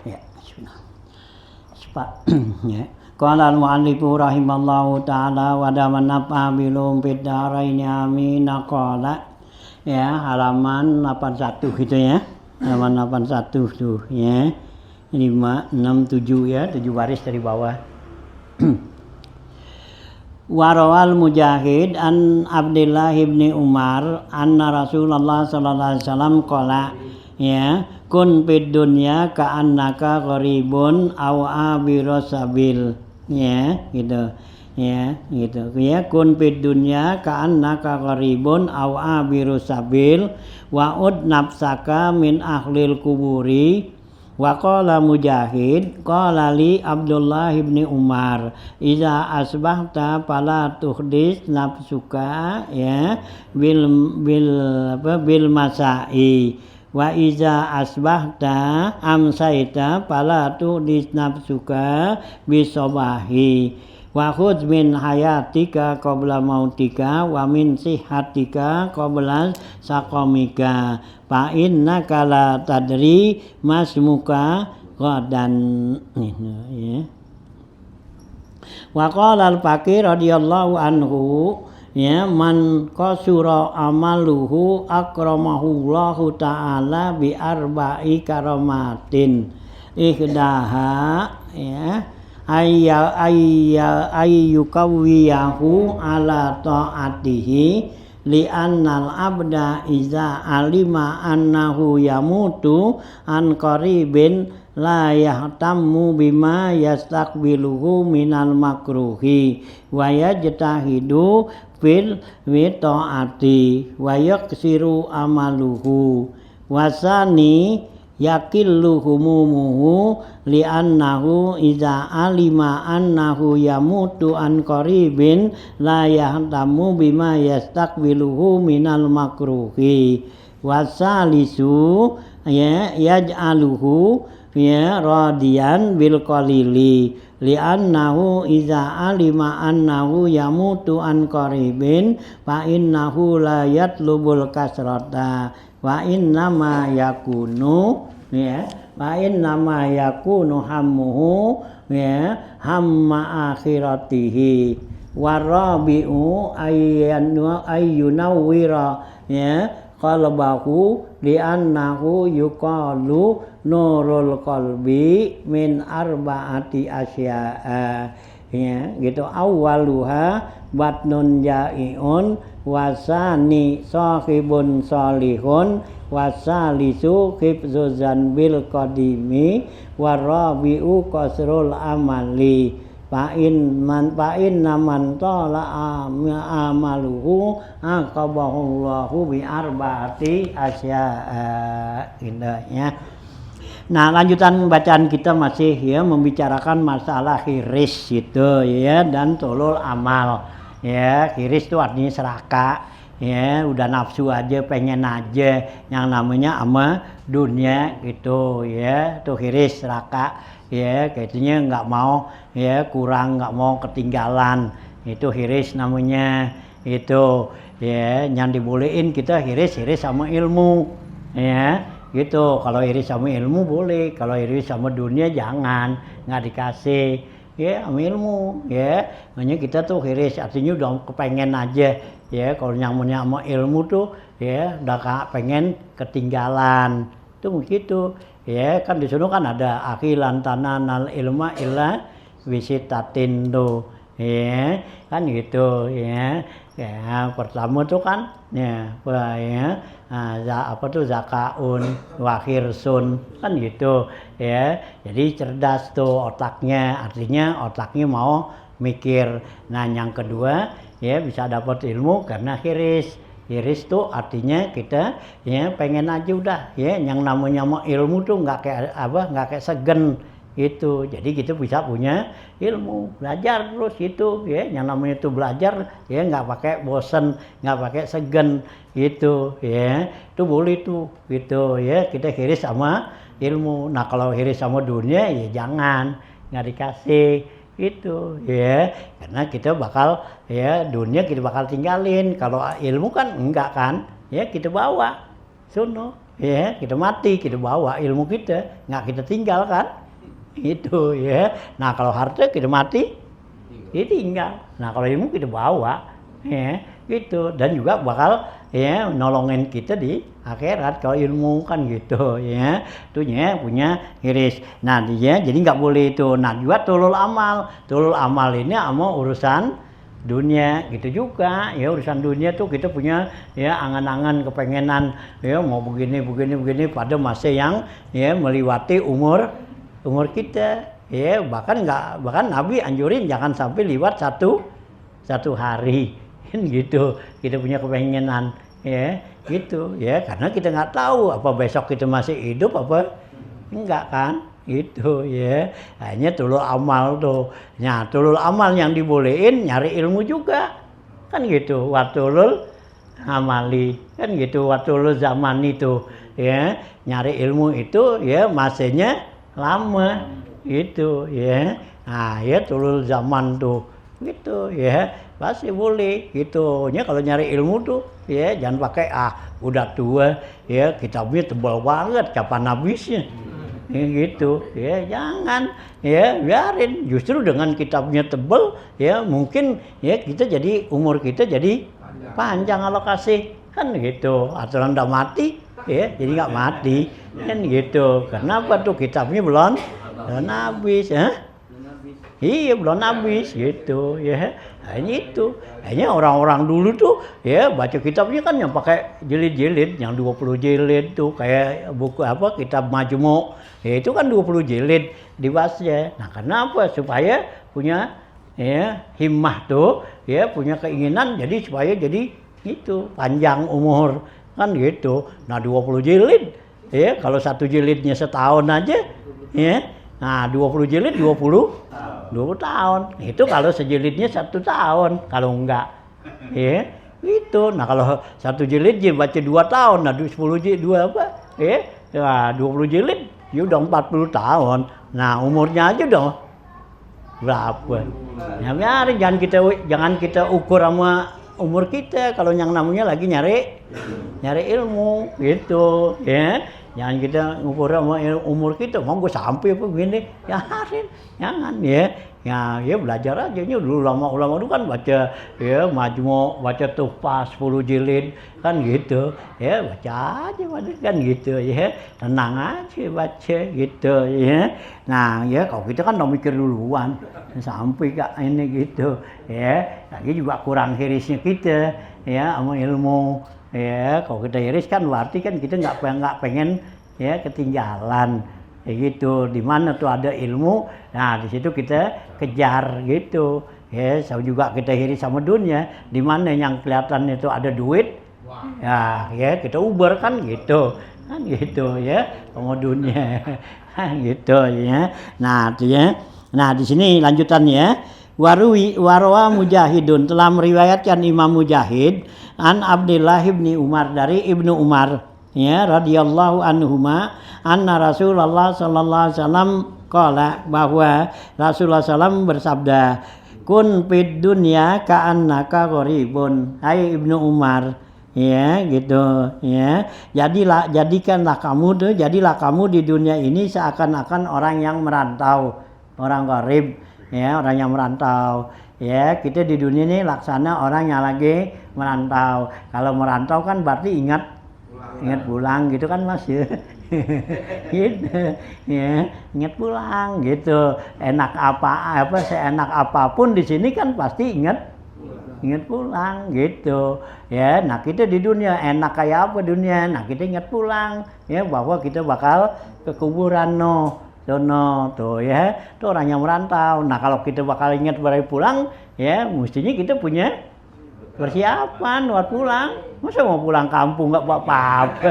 Ya, ya. Qala al-mu'allifu rahimallahu ta'ala wa daman nafa bilum fid dharain amin. Qala ya halaman 81 gitu ya. Halaman 81 tuh ya. 5 6 7 ya, 7 baris dari bawah. Warawal Mujahid an Abdullah ibni Umar anna Rasulullah sallallahu alaihi wasallam qala ya kun fid dunya ka'annaka gharibun aw abirus sabil ya gitu ya gitu ya kun fid dunya ka'annaka gharibun aw abirus sabil wa ud nafsaka min ahlil kuburi. Wa qala Mujahid qala li Abdullah ibni Umar iza asbahta fala tuhdis nafsuka ya bil masai wa iza asbahta amsaita fala tuhdis nafsuka bisabahi wa khudz min hayatika qabla mautika wa min sihatika qabla saqamika fa innaka la tadri masmuka ghadan ya. Wa qala al-Faqih radhiyallahu anhu ya man qasura amaluhu akramahu Allahu ta'ala bi arba'i karamatin ihdaha ya ayyukawiyahu ala ta'atihi li'annal abda iza alima annahu yamutu an qaribin la yahtammu bima yastaqbiluhu minal makruhi wa yajtahidu fil ta'ati wa yaksiru amaluhu wasani yakillu humumuhu li'annahu iza alima annahu yamutu an qaribin la yahtamu bima yastaqbiluhu minal makruhi wasalisu ya yaj'aluhu ya radiyan bil qalili li'annahu iza alima annahu yamutu an qaribin fa innahu la yatlubul kasrata wa innama yakunu ya wa innama yakunu hammuhu ya hamma akhiratihi warabi'u ayyunawwira ya qalbahu li'annahu yuqalu nurul qalbi min arba'ati asya'a ya gitu awwaluha batnun ja'iun wasani sahibun salihun wasalisu hifzuzan bil qadimi warabi'u qasrul amali fa'in naman tala amaluhu aqabahullahu bi arba'ati asya'a indahnya. Nah lanjutan bacaan kita masih ya membicarakan masalah khiris itu ya dan tulul amal. Ya, khiris itu artinya serakah, ya, udah nafsu aja, pengen aja, yang namanya ama dunia gitu, ya, itu khiris serakah, ya, kayaknya nggak mau, ya, kurang, nggak mau ketinggalan, itu khiris namanya, itu, ya, yang dibolehin kita khiris sama ilmu, ya, gitu. Kalau iris sama ilmu boleh, kalau iris sama dunia jangan, nggak dikasih. Ya, sama ilmu, ya, makanya kita tuh khiris, artinya udah kepengen aja, ya, kalau nyamunya sama ilmu tuh, ya, udah pengen ketinggalan, itu begitu, ya, kan di sana kan ada akhilan tananal ilma illa wisitatin tuh, ya, kan gitu, ya, pertama tuh kan, ya, apa tuh zakaun, wakhirsun, kan gitu, ya, jadi cerdas tuh otaknya, artinya otaknya mau mikir. Nah yang kedua ya bisa dapat ilmu karena khiris. Khiris tuh artinya kita ya pengen aja udah, ya, yang namanya mau ilmu tuh nggak kayak segen itu. Jadi kita bisa punya ilmu, belajar terus itu, ya, yang namanya itu belajar, ya, nggak pakai bosen, nggak pakai segen gitu, ya, itu boleh tuh gitu, ya, kita khiris sama ilmu. Nah kalau khiris sama dunia ya jangan, nggak dikasih itu, ya, karena kita bakal, ya, dunia kita bakal tinggalin. Kalau ilmu kan enggak kan, ya, kita bawa sono, ya, kita mati kita bawa ilmu kita, nggak kita tinggal kan. Itu ya. Nah kalau harta kita mati, ditinggal. Nah kalau ilmu kita bawa, ya gitu. Dan juga bakal ya nolongin kita di akhirat kalau ilmu kan gitu ya. Itu ya punya hiris. Nah dia jadi nggak boleh itu. Nah juga tulul amal. Tulul amal ini sama urusan dunia gitu juga ya, urusan dunia tuh kita punya ya angan-angan kepengenan ya mau begini pada masa yang ya melewati umur kita ya, bahkan Nabi anjurin jangan sampai lewat satu hari kan gitu. Kita punya kepengenan ya gitu ya, karena kita nggak tahu apa besok kita masih hidup apa enggak kan gitu ya. Hanya tulul amal tuh. Nah tulul amal yang dibolehin nyari ilmu juga kan gitu. Watulul amali kan gitu. Watulul zaman itu ya, nyari ilmu itu ya masanya lama gitu ya. Nah ya tulul zaman tuh gitu ya, pasti boleh gitu ya. Kalau nyari ilmu tuh ya jangan pakai udah tua ya kitabnya tebal banget kapan habisnya ya gitu ya, jangan ya, biarin. Justru dengan kitabnya tebal ya mungkin ya kita jadi umur kita jadi panjang alokasi kan gitu. Aturan udah mati ya jadi nggak mati kan gitu. Kenapa tuh kitabnya belum habis ya? Iya belum habis gitu ya. Hanya itu. Hanya orang-orang dulu tuh ya baca kitabnya kan yang pakai jilid-jilid, yang 20 jilid tuh kayak buku apa kitab Majmu'. Ya itu kan 20 jilid dibahasnya. Nah, kenapa? Supaya punya ya himmah tuh ya, punya keinginan jadi supaya jadi itu panjang umur kan gitu. Nah, 20 jilid ya kalau satu jilidnya setahun aja ya. Nah, 20 jilid 20 tahun. Itu kalau sejilidnya 1 tahun, kalau enggak. Ya, gitu. Nah, kalau satu jilid dia baca 2 tahun, nah 10 jilid 2 apa? Ya, 20 jilid ya udah 40 tahun. Nah, umurnya aja udah berapa? Ya, biarin jangan kita ukur sama umur kita kalau yang namanya lagi nyari ilmu gitu, ya. Jangan kita ngukur sama umur kita, mau gue sampai apa begini, ya jangan ya. Ya belajar aja. Ini dulu ulama dulu kan baca ya Majmu', baca Tuhfah 10 jilid kan gitu. Ya baca aja kan gitu ya. Tenang aja baca gitu ya. Nah, ya kalau kita kan udah mikir duluan sampai kak ini gitu ya. Lagi juga kurang hirisnya kita ya sama ilmu. Ya, kalau kita iris kan berarti kan kita nggak pengen ya ketinggalan, ya gitu. Di mana tuh ada ilmu, nah di situ kita kejar gitu. Ya, sama juga kita iris sama dunia. Di mana yang kelihatan itu ada duit, ya kita uber kan gitu ya, sama dunia, gitu ya. Nah, itu ya. Nah, di sini lanjutannya. Warwa Mujahidun telah meriwayatkan Imam Mujahid an Abdullah ibni Umar dari Ibnu Umar ya radhiyallahu anhuma anna Rasulullah sallallahu alaihi wasallam qala bahwa Rasulullah sallam bersabda kun fid dunya ka'annaka gharibun. Hai Ibnu Umar ya gitu ya, jadilah kamu di dunia ini seakan-akan orang yang merantau, orang gharib ya, orang yang merantau ya. Kita di dunia ini laksana orang yang lagi merantau. Kalau merantau kan berarti ingat pulang gitu kan Mas ya. Gitu ya, ingat pulang gitu. Seenak apapun di sini kan pasti ingat pulang gitu ya. Nah, kita di dunia enak kayak apa dunia, nah kita ingat pulang ya bahwa kita bakal ke kuburan sono tuh ya, tuh orang yang merantau. Nah, kalau kita bakal ingat baru pulang ya, mestinya kita punya persiapan buat pulang. Masa mau pulang kampung nggak bawa apa-apa?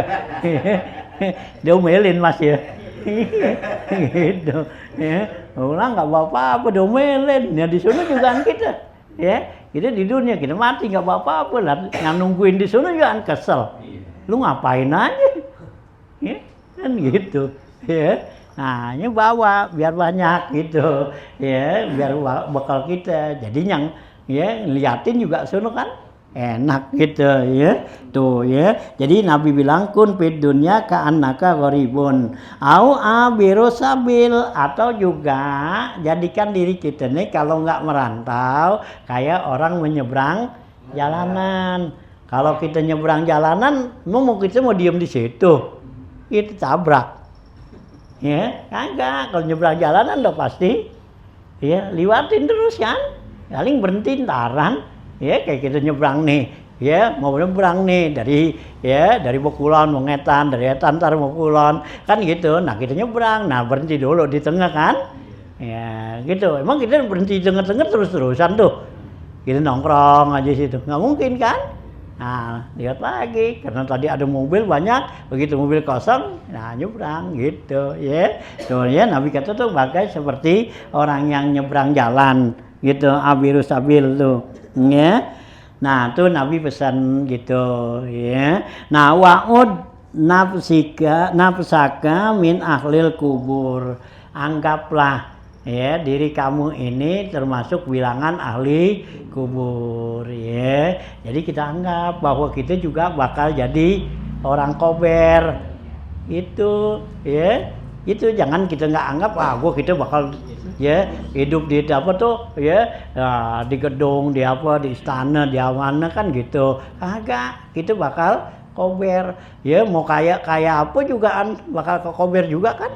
Diomelin Mas ya. Gitu ya, pulang nggak bawa apa-apa, diomelin. Ya di sana juga kita ya, kita di dunia kita mati nggak bawa apa-apa lah, yang nungguin di sana juga kan kesel. Lu ngapain aja ya, kan gitu ya. Nah, ini bawa biar banyak gitu ya, biar bekal kita. Jadi yang ya liatin juga sono kan enak gitu ya. Tuh ya. Jadi Nabi bilang kun fid dunya ka'annaka gharibun au abiru sabil, atau juga jadikan diri kita nih kalau nggak merantau kayak orang menyeberang jalanan. Kalau kita nyeberang jalanan, mau kita mau diem di situ, itu tabrak. Ya, kagak. Kalau nyeberang jalanan udah pasti ya liwatin terus kan. Paling berhenti ntaran. Ya, kayak kita nyebrang nih. Ya, mau nyebrang nih dari Bokulon mau Ngetan, dari Ngetan ntar mau Kulon. Kan gitu. Nah, kita nyebrang. Nah, berhenti dulu di tengah kan. Ya, gitu. Emang kita berhenti di tengah-tengah terus-terusan tuh. Kita nongkrong aja situ. Nggak mungkin kan? Nah, lihat lagi karena tadi ada mobil banyak, begitu mobil kosong, nah nyebrang gitu ya. Tuh ya, Nabi kata tuh bagai seperti orang yang nyebrang jalan gitu, abiru sabil tuh ya. Nah, tuh Nabi pesan gitu ya. Nah, wa'ud nafsaka min ahlil kubur. Anggaplah ya diri kamu ini termasuk bilangan ahli kubur ya. Jadi kita anggap bahwa kita juga bakal jadi orang kober itu ya. Itu jangan kita nggak anggap kita bakal ya hidup di apa tuh ya, di gedung, di apa, di istana, di mana kan gitu. Kagak, kita bakal kober ya. Mau kaya apa juga bakal kober juga kan.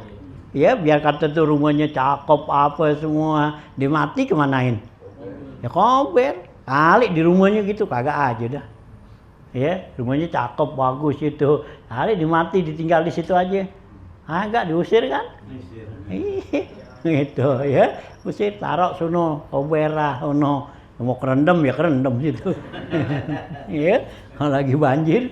Ya biar kata tuh rumahnya cakep apa semua, dimati kemanain? Ya kober. Kali di rumahnya gitu kagak aja dah. Ya rumahnya cakep bagus itu, kali dimati ditinggal di situ aja. Agak diusir kan? Gitu ya. Usir taruh sono koberah sono. Mau kerendam ya kerendam situ. Ya kalau lagi banjir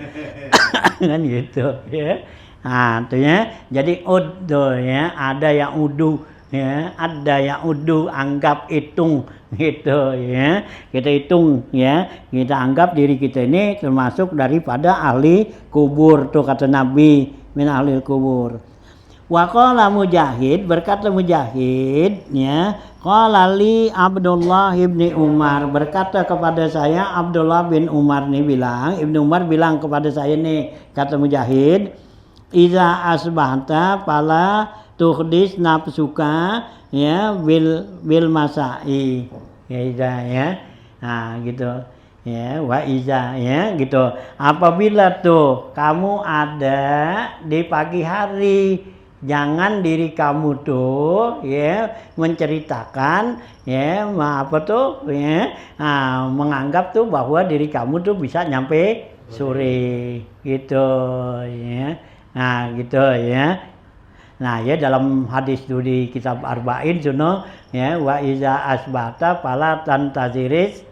kan gitu ya. Nah, itu ya. Jadi udu ya, ada yang udu ya, ada yang udu, anggap hitung gitu ya. Kita hitung ya, kita anggap diri kita ini termasuk daripada ahli kubur tuh kata Nabi, min ahli kubur. Wa qala Mujahid, berkata Mujahid ya, qala li Abdullah ibni Umar, berkata kepada saya Abdullah bin Umar nih bilang, Ibnu Umar bilang kepada saya nih, kata Mujahid, iza asbahta pala tuhdis nafsuka ya bil masai ya iza ya. Nah gitu ya, wa iza ya gitu. Apabila tuh kamu ada di pagi hari, jangan diri kamu tuh ya menceritakan ya apa tuh ya, menganggap tuh bahwa diri kamu tuh bisa nyampe sore gitu ya. Nah gitu ya. Nah ya dalam hadis itu di kitab Arba'in suno ya, wa iza asbata pala tantaziris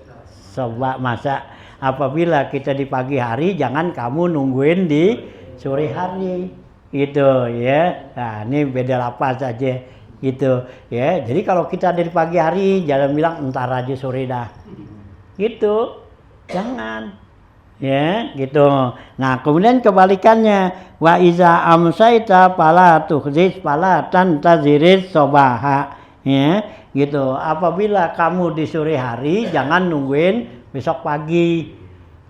soba masa. Apabila kita di pagi hari jangan kamu nungguin di sore hari gitu ya. Nah ini beda lapas aja gitu ya. Jadi kalau kita dari pagi hari jangan bilang entar aja sore dah gitu, jangan ya gitu. Nah kemudian kebalikannya, wa iza amsaita pala tuhzis pala tantaziris sobaha ya gitu. Apabila kamu di sore hari jangan nungguin besok pagi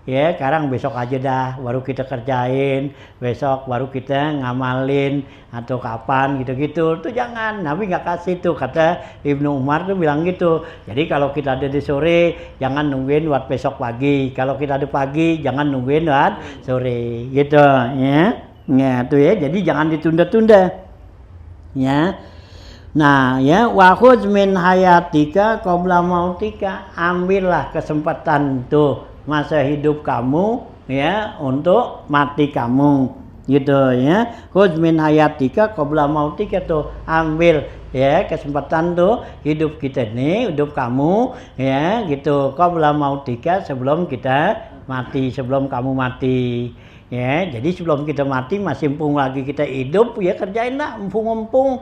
ya, sekarang besok aja dah baru kita kerjain, besok baru kita ngamalin atau kapan gitu-gitu tuh jangan. Nabi nggak kasih tuh, kata Ibnu Umar tuh bilang gitu. Jadi kalau kita ada di sore jangan nungguin buat besok pagi, kalau kita ada pagi jangan nungguin buat sore gitu ya. Ya tuh ya, jadi jangan ditunda-tunda ya. Nah ya, wa khudz min hayatika qabla mautika, ambillah kesempatan tuh masa hidup kamu ya untuk mati kamu gitu ya. Khudz min hayatika qabla mautika tuh, ambil ya kesempatan tuh hidup kita nih, hidup kamu ya gitu, qabla mautika, sebelum kita mati, sebelum kamu mati ya. Jadi sebelum kita mati masih mumpung lagi kita hidup ya, kerjain lah mumpung-mumpung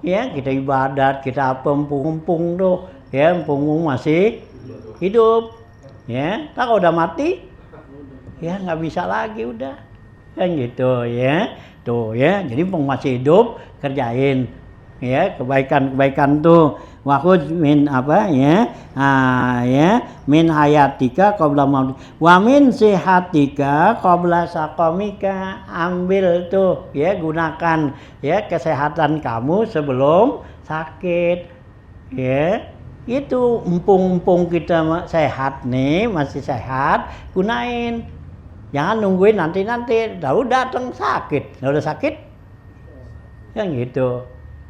ya, kita ibadat, kita apa mumpung-mumpung tuh ya, mumpung masih hidup ya. Kalau udah mati ya nggak bisa lagi udah kan gitu ya. Tuh ya, jadi mumpung masih hidup kerjain ya kebaikan-kebaikan tuh. wa khudz min apa ya ya min hayatika qabla maut wa min sihatika qabla saqamika, ambil tuh ya, gunakan ya kesehatan kamu sebelum sakit ya. Itu empung kita sehat nih, masih sehat, gunain. Jangan nungguin nanti tahu datang sakit. Udah sakit yang gitu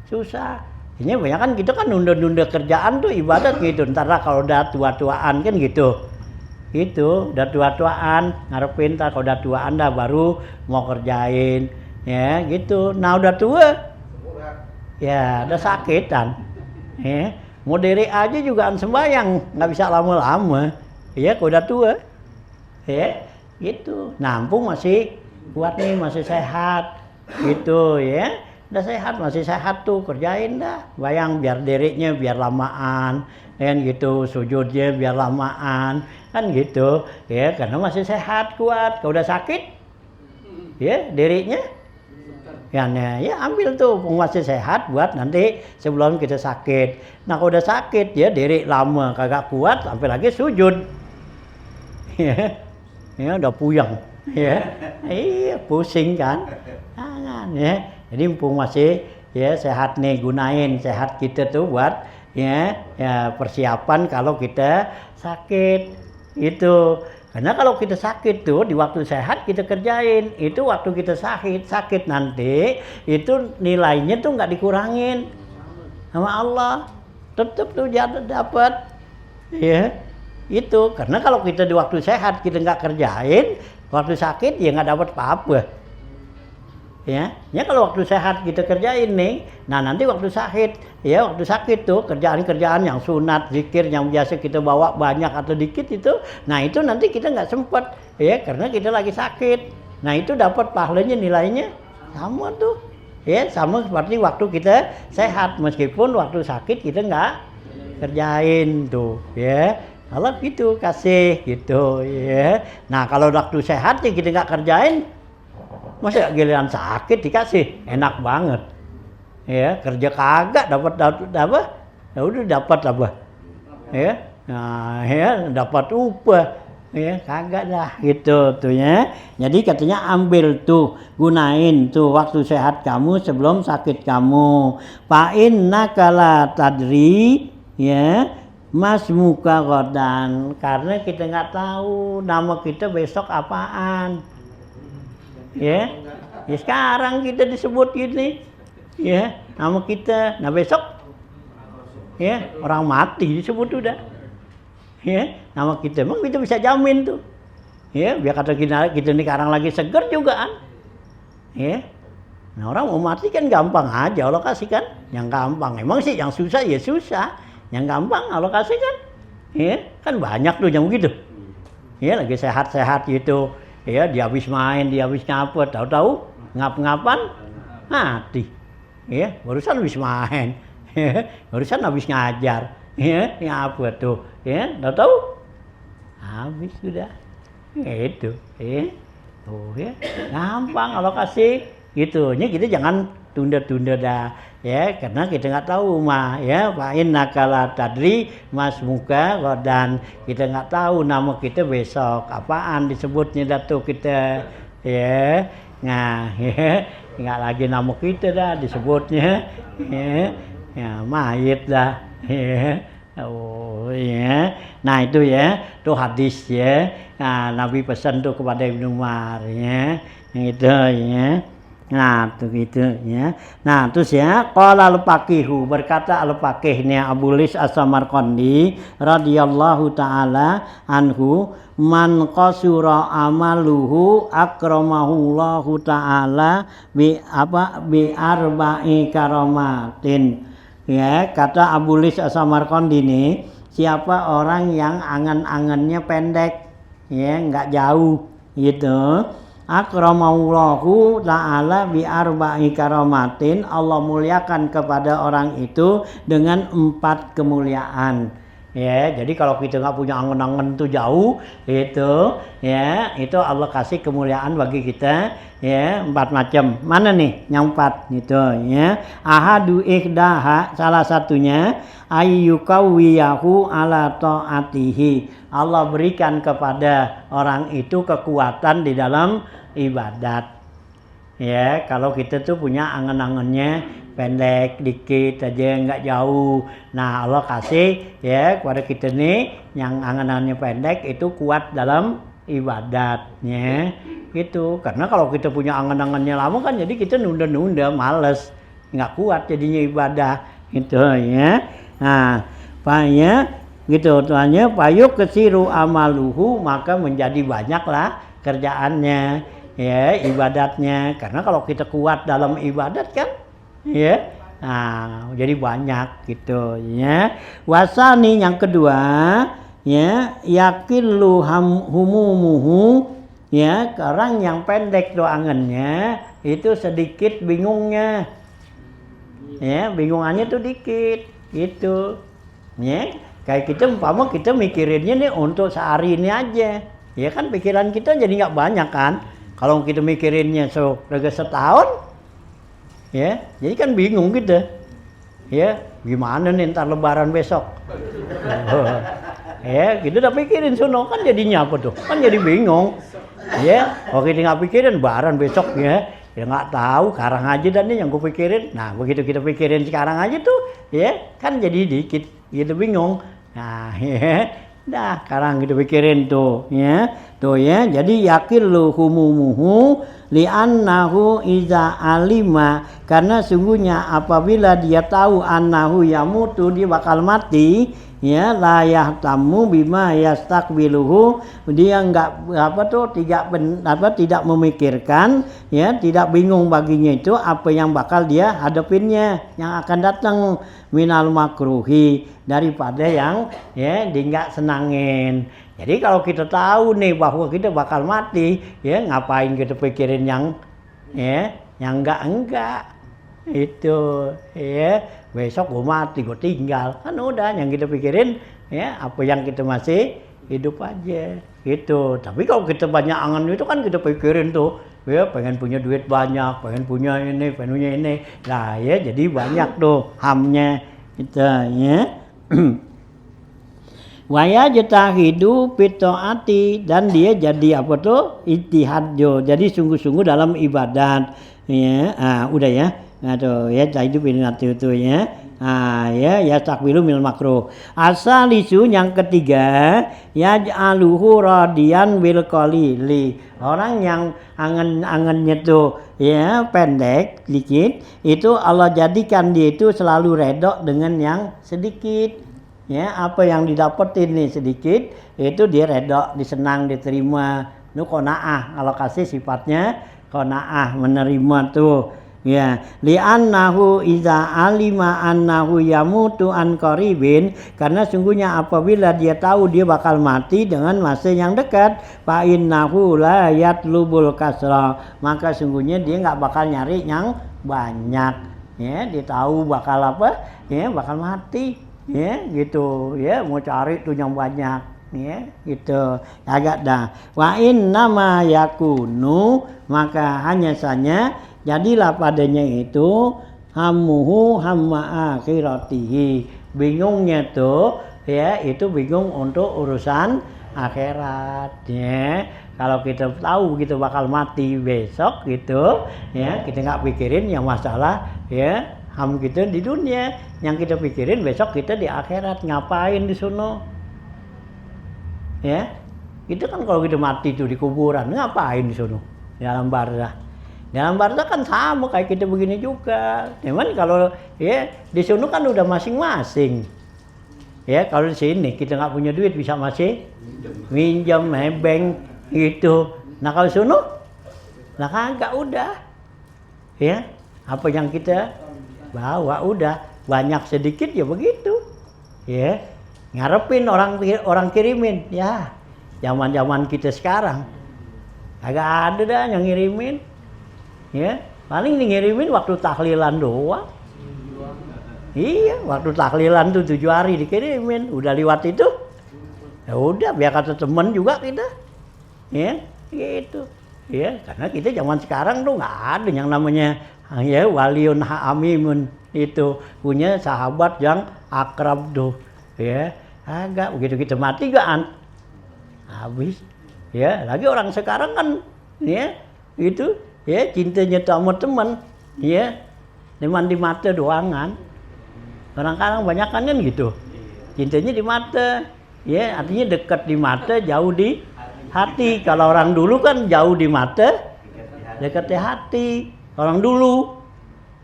susah. Ini banyak kan kita kan nunda-nunda kerjaan tuh ibadat gitu. Ntar lah kalau udah tua-tuaan kan gitu. Itu udah tua-tuaan ngarepin ntar kalau udah tuaan dah baru mau kerjain ya gitu. Nah udah tua ya udah sakitan ya. Mau diri aja juga sembahyang nggak bisa lama-lama ya kalau udah tua ya gitu. Nampung masih kuat nih, masih sehat gitu ya. Udah sehat, masih sehat tuh kerjain dah. Bayang biar dirinya biar lamaan kan gitu, sujudnya biar lamaan kan gitu ya, karena masih sehat kuat. Kalau udah sakit ya dirinya ya, ya ambil tuh masih sehat buat nanti sebelum kita sakit. Nah kalau udah sakit ya diri lama kagak kuat sampai lagi sujud ya, ya udah puyeng ya, iya pusing kan jangan ya. Jadi mumpung masih ya sehat nih, gunain sehat kita tuh buat ya persiapan kalau kita sakit itu. Karena kalau kita sakit tuh di waktu sehat kita kerjain, itu waktu kita sakit nanti itu nilainya tuh nggak dikurangin sama Allah, tetap tuh dapat ya itu. Karena kalau kita di waktu sehat kita nggak kerjain, waktu sakit ya nggak dapat apa-apa. Ya kalau waktu sehat kita kerjain nih, nah nanti waktu sakit tuh kerjaan-kerjaan yang sunat, zikir yang biasa kita bawa banyak atau dikit itu, nah itu nanti kita nggak sempet ya karena kita lagi sakit. Nah itu dapat pahalanya nilainya sama tuh ya, sama seperti waktu kita sehat, meskipun waktu sakit kita nggak kerjain tuh ya. Allah gitu kasih gitu ya. Nah kalau waktu sehat ya kita nggak kerjain, masa giliran sakit dikasih, enak banget ya. Kerja kagak dapat apa ya udah dapat apa ya, nah ya dapat upah ya kagak dah gitu tuh ya. Jadi katanya ambil tuh, gunain tuh waktu sehat kamu sebelum sakit kamu. Fa innaka la tadri ya mas muka godan, karena kita nggak tahu nama kita besok apaan ya. Sekarang kita disebut gini ya nama kita, nah besok ya orang mati disebut udah ya nama kita. Emang kita bisa jamin tuh ya, biar kata kita nih sekarang lagi seger juga kan ya. Nah orang mau mati kan gampang aja Allah kasih kan, yang gampang. Emang sih yang susah ya susah, yang gampang Allah kasih kan ya. Kan banyak tuh yang begitu ya, lagi sehat-sehat gitu ya, dia habis main, dia habis ngapa, tahu-tahu ngap-ngapan mati ya. Barusan habis main ya, barusan habis ngajar ya, ngapa tuh ya, tahu-tahu habis sudah itu ya. Tuh ya gampang Allah kasih gitu nya. Kita jangan tunda-tunda dah ya, karena kita nggak tahu mah ya. Fa innaka la tadri mas muka godan, kita nggak tahu nama kita besok apaan disebutnya dah tuh kita ya. Nah ya nggak lagi nama kita dah disebutnya ya mayit dah ya. Oh ya, nah itu ya tuh hadis ya. Nah, Nabi pesan tuh kepada Ibnu Umar ya, itu ya. Nah tuh gitu ya. Nah terus ya qala al-faqihu, berkata al-faqih ini Abu Lis As-Samarqandi radhiyallahu taala anhu, man qasura amaluhu akramahullahu taala bi arba'i karamatin. Ya, kata Abu Lis As-Samarqandi ini, siapa orang yang angan-angannya pendek ya, nggak jauh gitu, akramahullahu ta'ala bi arba'i karamatin, Allah muliakan kepada orang itu dengan 4 kemuliaan Ya, jadi kalau kita nggak punya angen-angen tuh jauh, itu, ya, itu Allah kasih kemuliaan bagi kita, ya, 4 macam. Mana nih? Yang 4, gitu, ya. Ahadu ihdaha, salah satunya, ayyukawiyahu ala ta'atihi. Allah berikan kepada orang itu kekuatan di dalam ibadat. Ya, kalau kita tuh punya angen-angennya pendek dikit aja, nggak jauh. Nah, Allah kasih ya kepada kita nih yang angan-angannya pendek itu kuat dalam ibadatnya gitu. Karena kalau kita punya angan-angannya lama kan jadi kita nunda-nunda, males, nggak kuat jadinya ibadah gitu ya. Nah, ya gitu tuannya payuk kesiru amaluhu, maka menjadi banyaklah kerjaannya ya, ibadatnya. Karena kalau kita kuat dalam ibadat kan ya, nah jadi banyak gitu ya. Wasani yang kedua ya, yakillu humumuhu ya, orang yang pendek doangannya itu sedikit bingungnya ya, bingungannya tuh dikit gitu ya. Kayak kita umpama kita mikirinnya nih untuk sehari ini aja ya, kan pikiran kita jadi nggak banyak kan. Kalau kita mikirinnya setahun ya, jadi kan bingung gitu ya, gimana nih ntar lebaran besok ya, gitu udah pikirin sono kan jadinya apa tuh, kan jadi bingung ya. Kalau kita nggak pikirin lebaran besok ya nggak tahu, sekarang aja dan nih yang gue pikirin. Nah begitu kita pikirin sekarang aja tuh ya, kan jadi dikit gitu bingung. Nah ya, dah sekarang kita pikirin tuh ya, jadi yakillu humumuhu li'annahu iza alima, karena sungguhnya apabila dia tahu annahu yamutu, dia bakal mati ya, la yahtamu bima yastakbiluhu, dia tidak memikirkan ya, tidak bingung baginya itu apa yang bakal dia hadapinnya yang akan datang, minal makruhi, daripada yang ya dia nggak senangin. Jadi kalau kita tahu nih bahwa kita bakal mati, ya ngapain kita pikirin yang ya, yang enggak itu ya, besok gue mati, gue tinggal, kan udah yang kita pikirin ya apa yang kita masih hidup aja gitu. Tapi kalau kita banyak angan itu kan kita pikirin tuh ya, pengen punya duit banyak, pengen punya ini, pengen punya ini, nah ya jadi banyak tuh hamnya kita ya. Waya jatahidu fitaati, dan dia jadi apa tuh, ijtihad jo, jadi sungguh-sungguh dalam ibadat ya. Udah ya, nah tuh ya, tahidu fitaati itu ya. Ya takbilu minal makruh. Asalisu yang ketiga, yaj'aluhu radiyan bil qalili, orang yang angan-angannya tuh ya pendek dikit, itu Allah jadikan dia itu selalu redok dengan yang sedikit. Ya, apa yang didapetin nih sedikit, itu dia redok, disenang, diterima. Itu qanaah, kalau kasih sifatnya qanaah, menerima tuh. Ya, li'annahu iza alima annahu yamutu an qaribin, karena sungguhnya apabila dia tahu dia bakal mati dengan masa yang dekat, fa innahu la yatlubul kasra, maka sungguhnya dia nggak bakal nyari yang banyak. Ya, dia tahu bakal apa? Ya, bakal mati. Ya gitu ya, mau cari tuh yang banyak ya gitu agak dah. Wa innama yakunu, maka hanya saja jadilah padanya itu hammuhu hamma akhiratihi, bingungnya tuh ya, itu bingung untuk urusan akhirat ya. Kalau kita tahu kita bakal mati besok gitu ya, kita nggak pikirin yang masalah ya ham kita di dunia, yang kita pikirin besok kita di akhirat ngapain di sono ya. Itu kan kalau kita mati tuh di kuburan, ngapain di sono, di alam barzah. Di alam barzah kan sama kayak kita begini juga, cuman kalau ya di sono kan udah masing-masing ya. Kalau di sini kita nggak punya duit bisa masih minjam bank gitu. Nah kalau di sono lah kagak, udah ya, apa yang kita bawa udah banyak sedikit ya begitu ya, ngarepin orang kirimin ya. Zaman kita sekarang agak ada dah yang ngirimin ya, paling ngirimin waktu tahlilan doang Iya, waktu tahlilan tuh 7 hari dikirimin, udah lewat itu, ya udah biar kata temen juga kita, ya gitu, ya karena kita zaman sekarang tuh nggak ada yang namanya ya waliun hamimun itu punya sahabat yang akrab tuh, ya agak begitu kita mati kan habis, ya lagi orang sekarang kan, ya itu, ya cintanya tuh sama teman, ya teman di mata doangan. Kadang-kadang banyak kan gitu, cintanya di mata, ya artinya dekat di mata, jauh di hati. Kalau orang dulu kan jauh di mata, dekat di hati. Orang dulu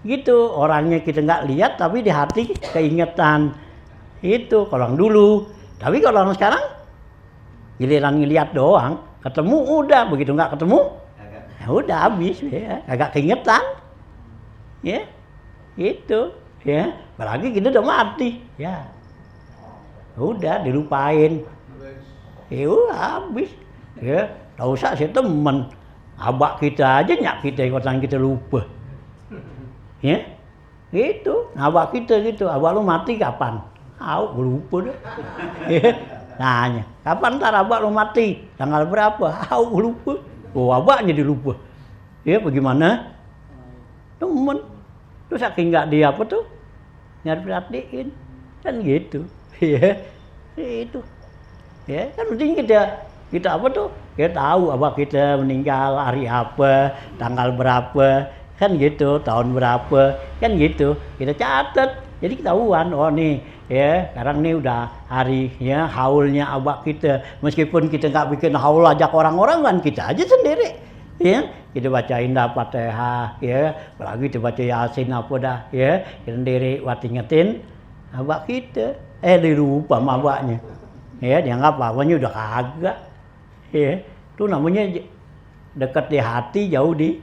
gitu, orangnya kita nggak lihat tapi di hati keingetan. Itu kalau orang dulu. Tapi kalau orang sekarang giliran ngeliat doang, ketemu udah, begitu nggak ketemu, ya udah habis, ya agak keingetan, ya itu. Ya, apalagi kita udah mati, ya udah dilupain, ya habis, ya tak usah si temen, abak kita aja nyak kita ikutan kita lupa, ya itu, abak kita gitu, abak lu mati kapan? Gue lupa deh, ya, nanya, kapan ntar abak lu mati? Tanggal berapa? Gue lupa, abaknya dilupa, ya bagaimana? Temen. Terus saking nggak dia apa tuh nyari perhatiin kan gitu, ya itu, ya kan penting kita apa tuh kita tahu apa kita meninggal hari apa, tanggal berapa, kan gitu, tahun berapa, kan gitu kita catat, jadi ketahuan oh nih ya sekarang nih udah hari ya haulnya abak kita, meskipun kita nggak bikin haul ajak orang-orang kan kita aja sendiri. Ya, kita bacain dah Fatihah, ya, apalagi kita baca Yasin apa dah, ya, kita sendiri buat ingetin abak kita, dilupa sama abaknya, ya, dianggap abaknya udah kagak, ya, itu namanya dekat di hati jauh di,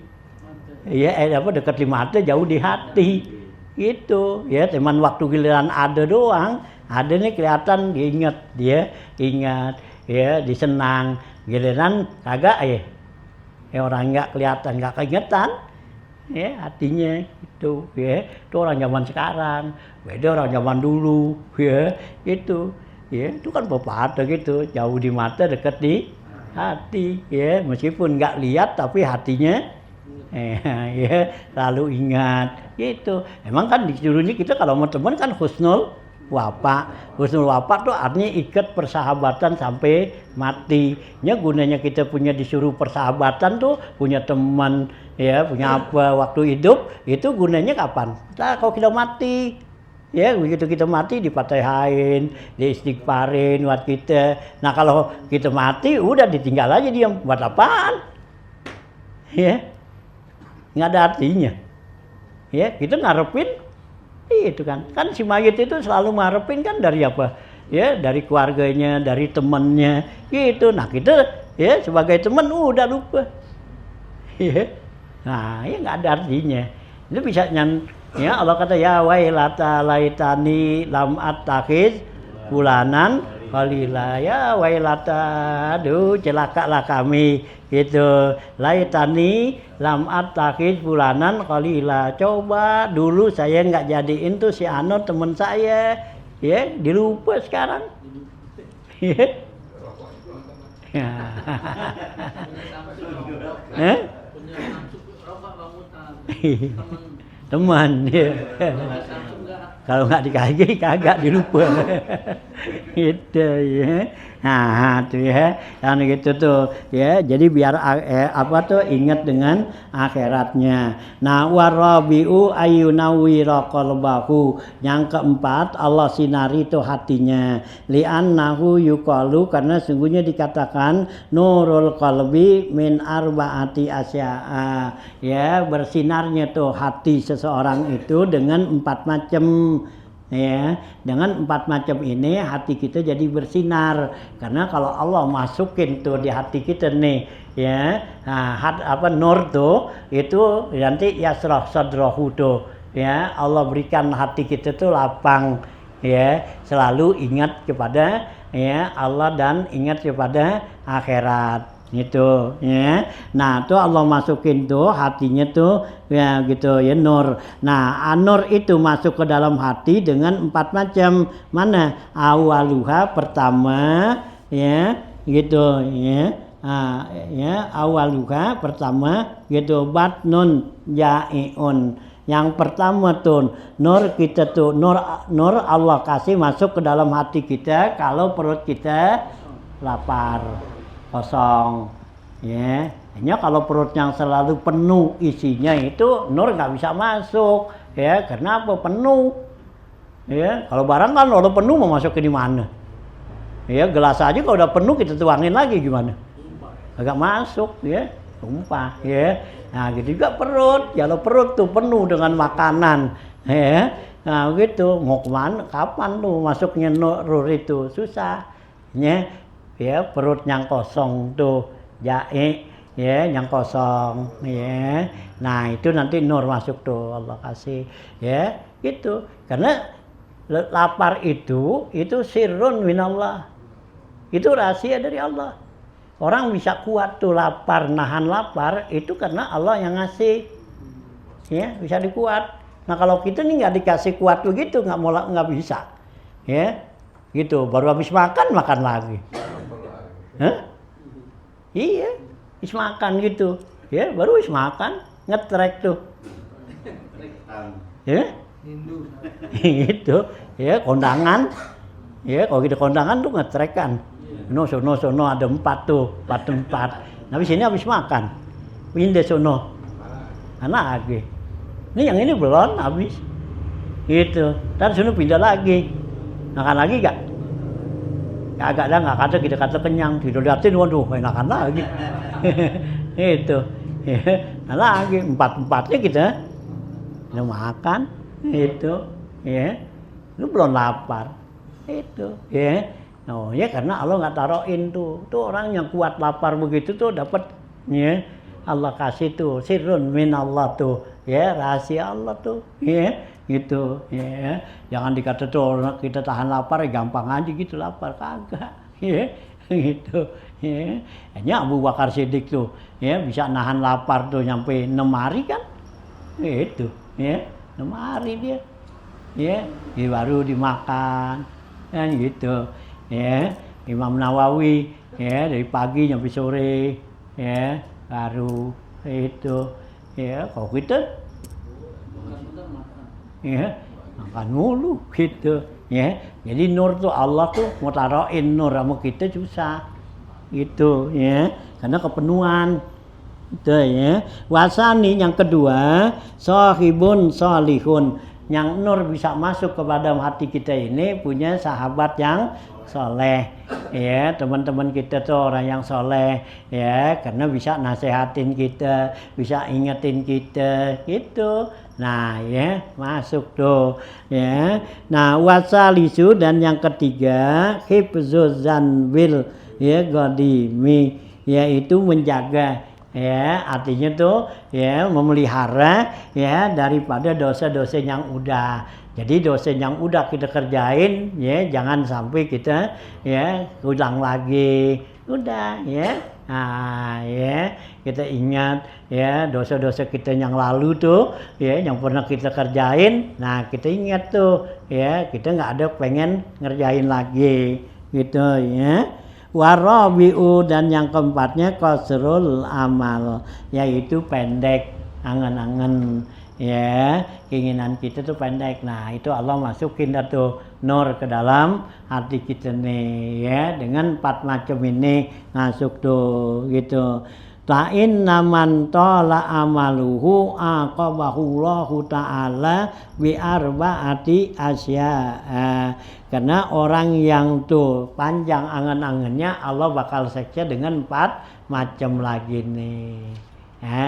ya, dekat di mata jauh di hati, gitu, ya, teman waktu giliran ada doang, ada nih kelihatan diingat, dia ingat, ya, disenang, giliran kagak ya orang nggak kelihatan, nggak keingetan, ya hatinya itu, ya itu orang zaman sekarang, beda orang zaman dulu, ya itu kan pepatah gitu, jauh di mata dekat di hati, ya meskipun nggak lihat tapi hatinya, ya selalu ingat, gitu. Emang kan disuruhnya kita kalau mau teman kan husnul wafa tuh artinya ikat persahabatan sampai mati. Ya gunanya kita punya disuruh persahabatan tuh punya teman, ya punya apa waktu hidup itu gunanya kapan? Nah, kalau kita mati, ya begitu kita mati dipatahin, diistighfarin buat kita. Nah kalau kita mati udah ditinggal aja dia buat apaan? Ya nggak ada artinya. Ya kita ngarepin itu kan si mayit itu selalu mengharapin kan dari apa, ya dari keluarganya, dari temannya gitu. Nah kita ya sebagai teman udah lupa, ya nah ya nggak ada artinya. Itu bisa ya Allah kata ya wailata laitani lam attakhiz fulanan khalila, ya wailata aduh celakalah kami gitu, laitani lam attakhiz fulanan khalila, coba dulu saya nggak jadiin tuh si Ano teman saya, ya dilupa sekarang. Teman, ya. Kalau nggak dikasih kagak dilupa. Gitu ya. Nah, tuh ya. Yang gitu tuh ya. Jadi biar apa tuh ingat dengan akhiratnya. Nah, warabiu ayunawwira qalbahu. Yang keempat, Allah sinari itu hatinya. Li'annahu yuqalu, karena sungguhnya dikatakan nurul qalbi min arbaati asya'a. Ya, bersinarnya tuh hati seseorang itu dengan 4 macam. Ya, dengan 4 macam ini hati kita jadi bersinar. Karena kalau Allah masukin tuh di hati kita nih, ya, nah, nur tuh itu nanti yasrah sadrahu tuh, ya Allah berikan hati kita tuh lapang, ya selalu ingat kepada ya Allah dan ingat kepada akhirat. Gitu ya. Nah, tuh Allah masukin tuh hatinya tuh ya gitu ya nur. Nah, nur itu masuk ke dalam hati dengan 4 macam. Mana? Awaluha pertama ya gitu ya. Ya awaluha pertama gitu batnun jaiun. Yang pertama tuh nur kita tuh nur Allah kasih masuk ke dalam hati kita kalau perut kita lapar. Kosong ya. Hanya kalau perut yang selalu penuh isinya itu nur nggak bisa masuk ya. Kenapa? Penuh ya. Kalau barang kan udah penuh mau masuk ke di mana ya. Gelas aja kalau udah penuh kita tuangin lagi gimana, agak masuk ya, tumpah ya. Nah gitu juga perut. Kalau perut tuh penuh dengan makanan ya, nah gitu mau kemana, kapan tuh masuknya nur itu susah ya. Perut yang kosong tuh jae ya, yang kosong ya. Nah itu nanti nur masuk tuh Allah kasih ya gitu. Karena lapar itu sirrun minallah, itu rahasia dari Allah. Orang bisa kuat tuh lapar, nahan lapar itu karena Allah yang ngasih ya, bisa dikuat. Nah kalau kita nih nggak dikasih kuat begitu nggak bisa ya gitu. Baru habis makan lagi. Hah? Iya, habis makan gitu. Ya, baru habis makan ngetrek tuh. Ya? Gitu. Ya, kondangan. Ya, kalau kita kondangan tuh ngetrek kan. Sono ada 4 tuh, 4 tempat. Nah, di sini habis makan. Pindah sono. Anak lagi. Ini yang ini belum habis. Gitu. Ntar sono pindah lagi. Makan lagi gak? Agak dah nggak kata kita kata kenyang, kita liatin waduh enakan lagi. Itu nah lagi 4-4-nya kita udah makan itu ya, lu belum lapar itu ya. Oh ya karena Allah nggak taruhin tuh orang yang kuat lapar begitu tuh dapat ya, Allah kasih tuh sirrun min Allah tuh ya, rahasia Allah tuh ya gitu ya. Jangan dikata tuh kita tahan lapar ya gampang aja gitu lapar, kagak ya gitu ya. Hanya Abu Bakar Siddiq tuh ya bisa nahan lapar tuh nyampe 6 hari kan itu ya, 6 hari dia ya, baru dimakan kan gitu ya. Imam Nawawi ya dari pagi sampai sore ya baru itu ya. Kalau kita ya makan mulu gitu ya. Jadi nur tuh Allah tuh mau taruhin nur sama kita susah gitu ya, karena kepenuhan itu ya. Wasani yang kedua sahibun salihun, yang nur bisa masuk ke dalam hati kita ini punya sahabat yang soleh ya. Teman-teman kita tuh orang yang soleh ya, karena bisa nasehatin kita, bisa ingetin kita gitu. Nah ya masuk tuh ya. Nah wasalisu dan yang ketiga hifzuzan wil ya godimi, yaitu menjaga ya, artinya tuh ya memelihara ya daripada dosa-dosa yang udah. Jadi dosa yang udah kita kerjain ya jangan sampai kita ya ulang lagi. Udah ya. Nah ya kita ingat ya dosa-dosa kita yang lalu tuh ya yang pernah kita kerjain. Nah kita ingat tuh ya kita nggak ada pengen ngerjain lagi gitu ya. Warabi'u dan yang keempatnya qasrul amal, yaitu pendek angan-angan ya, keinginan kita tuh pendek. Nah itu Allah masukin tuh nur ke dalam hati kita nih ya, dengan 4 macam ini masuk tuh gitu. Ta'in naman tola amaluhu aqabahullahu ta'ala bi arba'ati asya. Karena orang yang tuh panjang angan-angannya Allah bakal seksa dengan 4 macam lagi nih.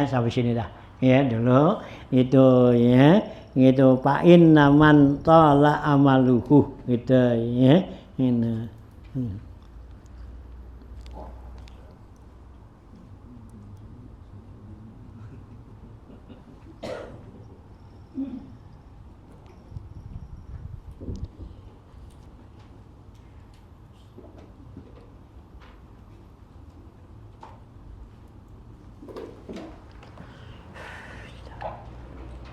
Sampai sini dah ya dulu itu ya gitu. Fa'in naman tola amaluhu gitu ya ini.